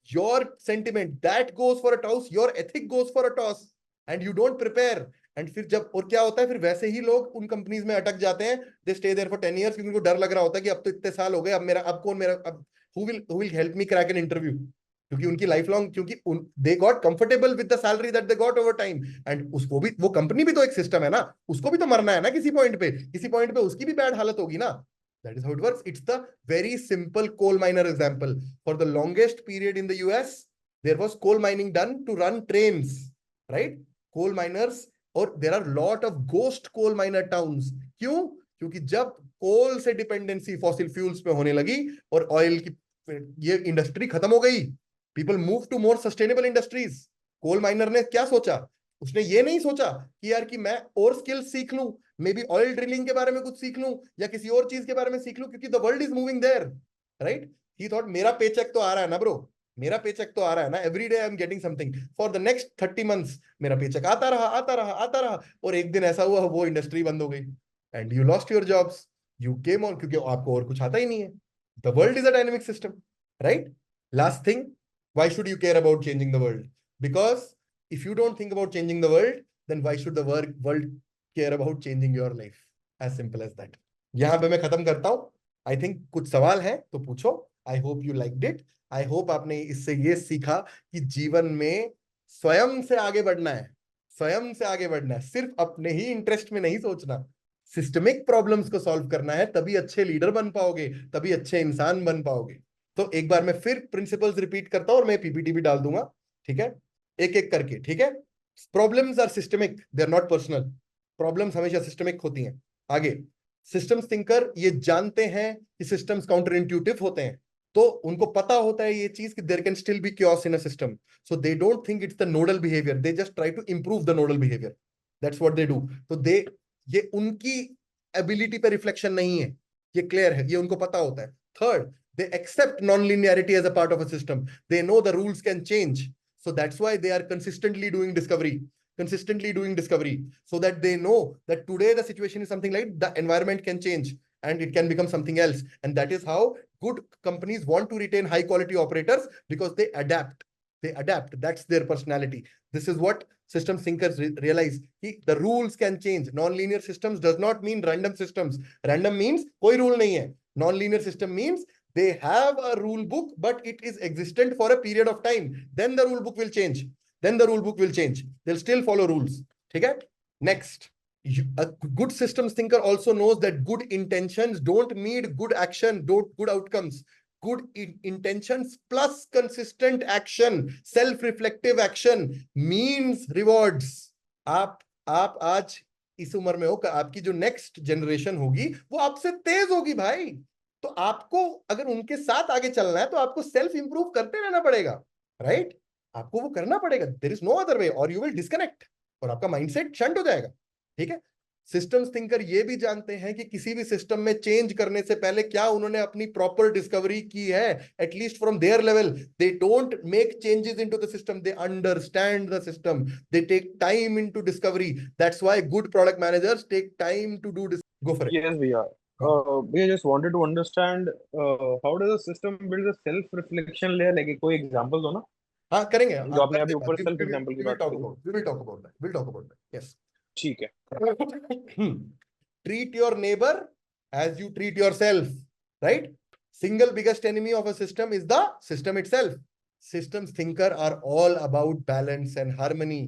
your sentiment, that goes for a toss, your ethic goes for a toss, and you don't prepare. And फिर जब, और क्या होता है, फिर वैसे ही लोग उन कंपनीज में अटक जाते हैं, they stay there for 10 years, क्योंकि उनको डर लग रहा होता है कि अब तो इतने साल हो गए, अब कौन मेरा, अब who will help me crack an interview, क्योंकि उनकी लाइफ लॉन्ग, क्योंकि they got comfortable with the salary that they got over time, and उसको भी, वो कंपनी भी तो एक सिस्टम है ना, उसको भी तो मरना है ना, किसी पॉइंट पे उसकी भी बैड हालत होगी ना। That is how it works. It's the very simple coal miner example. For the longest period in the US there was coal mining done to run trains, right, coal miners, और there are lot of ghost coal miner towns. क्यों? क्योंकि जब कोल से dependency fossil fuels पे होने लगी और oil की ये इंडस्ट्री खत्म हो गई, people move to more sustainable industries. Coal miner ने क्या सोचा, उसने ये नहीं सोचा कि यार कि मैं और स्किल्स सीख लूं, मे बी ऑयल ड्रिलिंग के बारे में कुछ सीख लूं या किसी और चीज के बारे में सीख लूं, क्योंकि the world is moving there, right. He thought मेरा पेचेक तो आ रहा है ना ब्रो, मेरा पेचेक तो आ रहा है ना, every day I am getting something, for the next 30 months मेरा पेचेक आता रहा, और एक दिन ऐसा हुआ वो इंडस्ट्री बंद हो गई, and you lost your jobs, you came on, क्योंकि आपको और कुछ आता ही नहीं है। The world is a dynamic system, right. Last thing, why should you care about changing the world? Because if you don't think about changing the world, then why should the world care about changing your life? As simple as that. यहाँ पे मैं खत्म करता हूँ। I think कुछ सवाल है तो पूछो। I hope you liked it. I hope आपने इससे ये सीखा कि जीवन में स्वयं से आगे बढ़ना है, स्वयं से आगे बढ़ना है, सिर्फ अपने ही इंटरेस्ट में नहीं सोचना, सिस्टमिक प्रॉब्लम्स को सॉल्व करना है, तभी अच्छे लीडर बन पाओगे, तभी अच्छे इंसान बन पाओगे। तो एक बार मैं फिर प्रिंसिपल्स रिपीट करता हूं और मैं पीपीटी भी डाल दूंगा, ठीक है, एक एक करके, ठीक है। Problems are systemic, they are not personal. Problems हमेशा सिस्टमिक होती हैं। आगे, सिस्टम्स थिंकर ये जानते हैं कि सिस्टम्स काउंटर इंट्यूटिव होते हैं, तो उनको पता होता है ये चीज कि there can still be chaos in a system, so they don't think it's the nodal behaviour, they just try to improve the nodal behaviour, that's what they do. तो ये उनकी एबिलिटी पे रिफ्लेक्शन नहीं है, ये क्लियर है, ये उनको पता होता है। Third, they accept non-linearity as a part of a system, they know the rules can change, so that's why they are consistently doing discovery, so that they know that today the situation is something like, the environment can change and it can become something else, and that is how good companies want to retain high quality operators, because they adapt, that's their personality. This is what system thinkers realize, the rules can change. Non-linear systems does not mean random systems. Random means koi rule nahi hai. Non-linear system means they have a rule book, but it is existent for a period of time, then the rule book will change, they'll still follow rules, okay. Next, a good systems thinker also knows that good intentions don't mean good action, don't good outcomes. Good intentions plus consistent action, self-reflective action means rewards. आप आज इस उम्र में हो, आपकी जो next generation होगी वो आपसे तेज होगी भाई, तो आपको अगर उनके साथ आगे चलना है तो आपको सेल्फ इंप्रूव करते रहना पड़ेगा, राइट। आपको वो करना पड़ेगा, there is no other way, और यू विल डिस्कनेक्ट, और आपका माइंडसेट शंट हो जाएगा, ठीक है। सिस्टम्स थिंकर ये भी जानते हैं कि किसी भी सिस्टम में चेंज करने से पहले क्या उन्होंने अपनी प्रॉपर डिस्कवरी की है, at least from their level. They don't make changes into the system, they understand the system, they take time into discovery, that's why good product managers take time to do this. Go for it. Yes, Bhaiya. We just wanted to understand how does the system build a self-reflection layer? Like कोई example दो ना, हाँ करेंगे, जो आपने अभी ऊपर we self example की बात करी। will talk about that, yes। ठीक है। Treat your neighbor as you treat yourself, right? Single biggest enemy of a system is the system itself. Systems thinker are all about balance and harmony.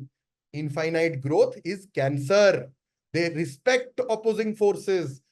Infinite growth is cancer. They respect opposing forces.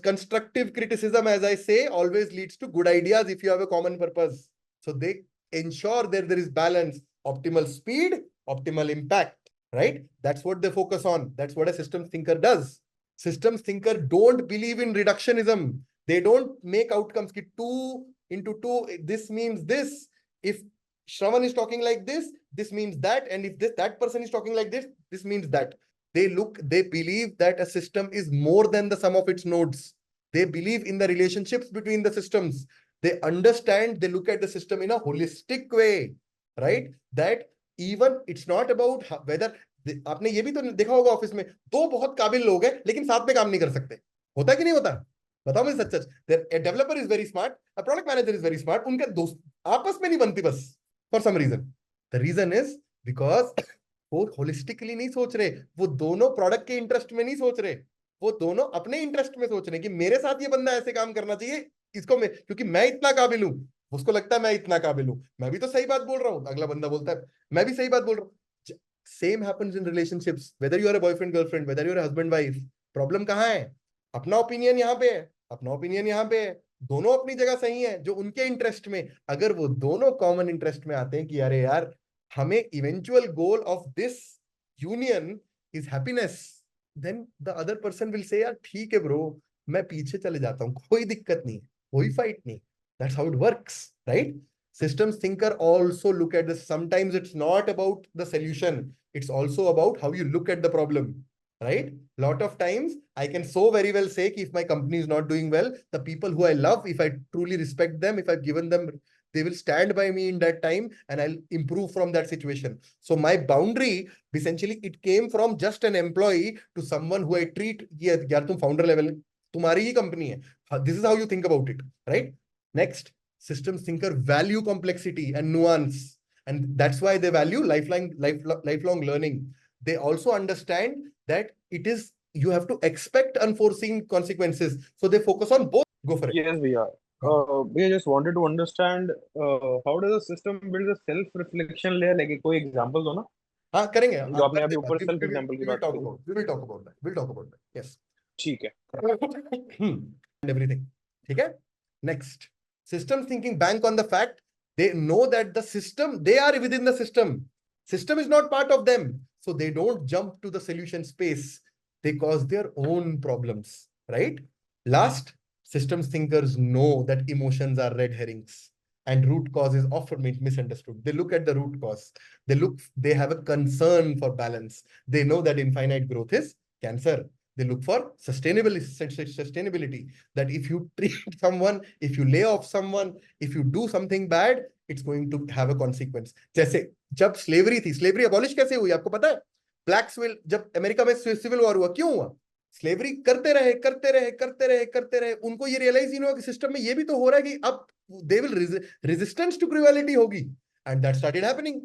Constructive criticism, as I say, always leads to good ideas if you have a common purpose. So they ensure that there is balance, optimal speed, optimal impact, right? That's what they focus on. That's what a systems thinker does. Systems thinker don't believe in reductionism. They don't make outcomes. 2 into 2, this means this. If Shravan is talking like this means that. And if that person is talking like this means that. They believe that a system is more than the sum of its nodes. They believe in the relationships between the systems. They understand, they look at the system in a holistic way, right? That even it's not about whether, आपने ये भी तो देखा होगा office में, 2 बहुत काबिल लोग हैं लेकिन साथ में काम नहीं कर सकते. होता कि नहीं होता? बताओ मुझे सच. A developer is very smart, a product manager is very smart. उनके दोस्त आपस में नहीं बनती बस, for some reason. The reason is because वो होलिस्टिकली नहीं सोच रहे. वो दोनों प्रोडक्ट के इंटरेस्ट में नहीं सोच रहे. वो दोनों अपने इंटरेस्ट में सोच रहे कि मेरे साथ ये बंदा ऐसे काम करना चाहिए, इसको मैं, क्योंकि मैं इतना काबिल हूं, उसको लगता है मैं इतना काबिल हूं, मैं भी तो सही बात बोल रहा हूं, अगला बंदा बोलता है मैं भी सही बात बोल रहा हूं. Same happens in relationships, whether you are a boyfriend girlfriend, whether you are husband wife. Problem कहाँ है? अपना ओपिनियन यहाँ पे है, अपना ओपिनियन यहाँ पे है, दोनों अपनी जगह सही है जो उनके इंटरेस्ट में. अगर वो दोनों कॉमन इंटरेस्ट में आते हैं कि अरे यार हमें eventual goal of this union is happiness, then the other person will say यार ठीक है ब्रो, मैं पीछे चले जाता हूँ, कोई दिक्कत नहीं, कोई फाइट नहीं. That's how it works, right? Systems thinker also look at this. Sometimes it's not about the solution. It's also about how you look at the problem, right? Lot of times I can so very well say if my company is not doing well, the people who I love, if I truly respect them, if I've given them, they will stand by me in that time and I'll improve from that situation. So my boundary, essentially it came from just an employee to someone who I treat, yaar tum founder level, tumhari hi company hai. This is how you think about it, right? Next, systems thinker value complexity and nuance. And that's why they value lifelong learning. They also understand that it is, you have to expect unforeseen consequences. So they focus on both. Go for it. Yes, we are. We just wanted to understand how does a system build a self-reflection layer? Like कोई example दो ना? हाँ करेंगे. जो आपने अभी ऊपर self example की बात करी. We will talk about that. We'll talk about that. Yes. ठीक है. And everything. ठीक है? Next. Systems thinking bank on the fact they know that the system, they are within the system. System is not part of them. So they don't jump to the solution space. They cause their own problems, right? Last, systems thinkers know that emotions are red herrings and root cause is often misunderstood. They look at the root cause. They have a concern for balance. They know that infinite growth is cancer. They look for sustainability, that if you treat someone, if you lay off someone, if you do something bad, it's going to have a consequence. जैसे जब slavery थी, slavery abolish कैसे हुई आपको पता है? Blacks will, जब America में सिविल वॉर हुआ, क्यों हुआ? स्लेवरी करते रहे, उनको ये रियलाइज नहीं हुआ कि सिस्टम में ये भी तो हो रहा है कि अब they will resistance to cruelty होगी, and that started happening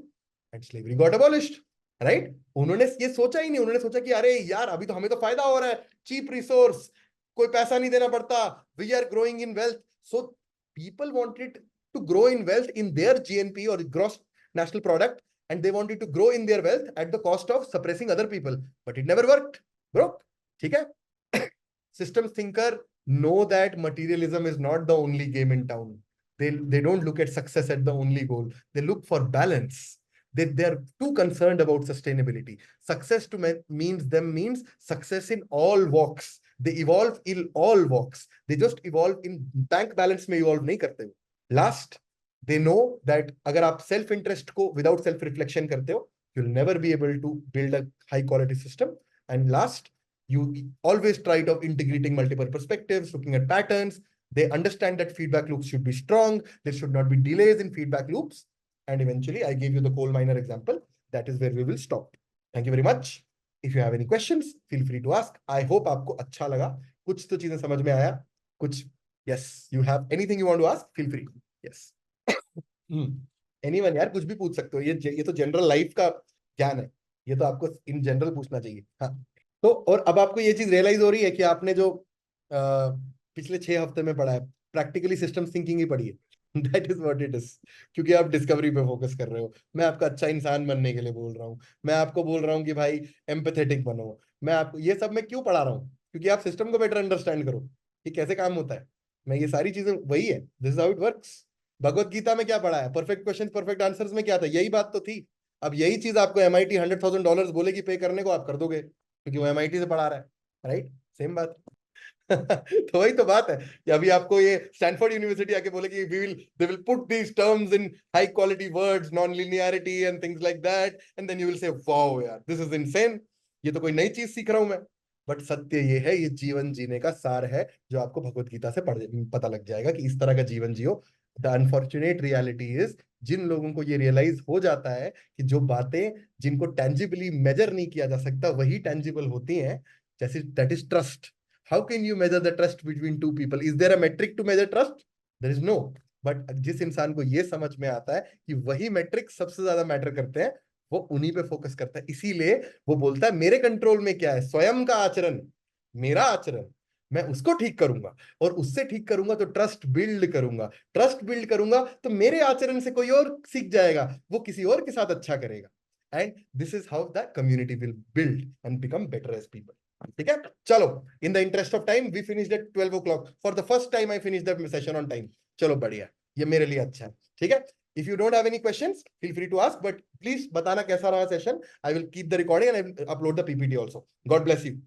and slavery got abolished, right? उन्होंने ये सोचा ही नहीं. उन्होंने सोचा कि अरे यार अभी तो हमें तो फायदा हो रहा है, चीप रिसोर्स, कोई पैसा नहीं देना पड़ता, we are growing in wealth. So people wanted to grow in wealth in their GNP और gross national product, and they wanted to grow in their wealth at the cost of suppressing other people, but it never worked, bro. ठीक है? Systems thinker know that materialism is not the only game in town. They don't look at success as the only goal. They look for balance. They're too concerned about sustainability. Success to means success in all walks. They evolve in all walks. They just evolve in bank balance में evolve नहीं करते. Last, they know that अगर आप self interest को without self reflection करते हो, you'll never be able to build a high quality system. And last, you always try to integrating multiple perspectives, looking at patterns. They understand that feedback loops should be strong. There should not be delays in feedback loops. And eventually, I gave you the coal miner example. That is where we will stop. Thank you very much. If you have any questions, feel free to ask. I hope आपको अच्छा लगा. कुछ तो चीजें समझ में आया. कुछ, yes. You have anything you want to ask? Feel free. Yes. Anyone यार कुछ भी पूछ सकते हो. ये तो जनरल लाइफ का ज्ञान है. ये तो आपको इन जनरल पूछना चाहिए. हाँ. तो और अब आपको ये चीज रियलाइज हो रही है कि आपने जो पिछले 6 हफ्ते में पढ़ा है, प्रैक्टिकली सिस्टम थिंकिंग ही पढ़ी है। That is what it is, क्योंकि आप डिस्कवरी पे फोकस कर रहे हो। मैं आपको अच्छा इंसान बनने के लिए बोल रहा हूँ, मैं आपको बोल रहा हूँ कि भाई एम्पैथेटिक बनो, मैं आपको ये सब मैं क्यों पढ़ा रहा हूँ, क्योंकि आप सिस्टम को बेटर अंडरस्टैंड करो कि कैसे काम होता है। मैं ये सारी चीजें वही है, this is how it works. Bhagavad Gita में क्या पढ़ा है, परफेक्ट क्वेश्चन परफेक्ट आंसर्स में क्या था, यही बात तो थी। अब यही चीज आपको MIT $100,000 बोलेगी पे करने को, आप कर दोगे क्योंकि वो MIT से पढ़ा रहा है, राइट? सेम बात। तो वही तो बात है कि अभी आपको ये स्टैनफोर्ड यूनिवर्सिटी आके बोले कि they will put these terms in high quality words, non linearity and things like that, and then you will say wow यार दिस इज इनसेन, ये तो कोई नई चीज सीख रहा हूं मैं। बट सत्य ये है, ये जीवन जीने का सार है जो आपको भगवत गीता से पता लग जाएगा कि इस तरह का जीवन जियो। द अनफॉर्चुनेट रियलिटी इज, जिन लोगों को ये रियलाइज हो जाता है कि जो बातें जिनको टेंजिबली मेजर नहीं किया जा सकता वही टेंजिबल होती हैं, जैसे that is trust. How can you measure the trust between two people? Is there a metric to measure trust? There is no. But जिस इंसान को ये समझ में आता है कि वही मेट्रिक सबसे ज्यादा मैटर करते हैं, वो उन्हीं पे फोकस करता है। इसीलिए वो बोलता है मेरे कंट्रोल में क्या है, स्वयं का आचरण, मेरा आचरण, मैं उसको ठीक करूंगा और उससे ठीक करूंगा तो ट्रस्ट बिल्ड करूंगा, ट्रस्ट बिल्ड करूंगा तो मेरे आचरण से कोई और सीख जाएगा, वो किसी और के साथ अच्छा करेगा। And this is how the community will build and become better as people. ठीक है, चलो, in the interest of time we finished at 12 o'clock for the first time, I finish the session on time. चलो बढ़िया, ये मेरे लिए अच्छा है। ठीक है, if you don't have any questions feel free to ask, but please बताना कैसा रहा सेशन। I will keep the recording and I will upload the PPT also. God bless you.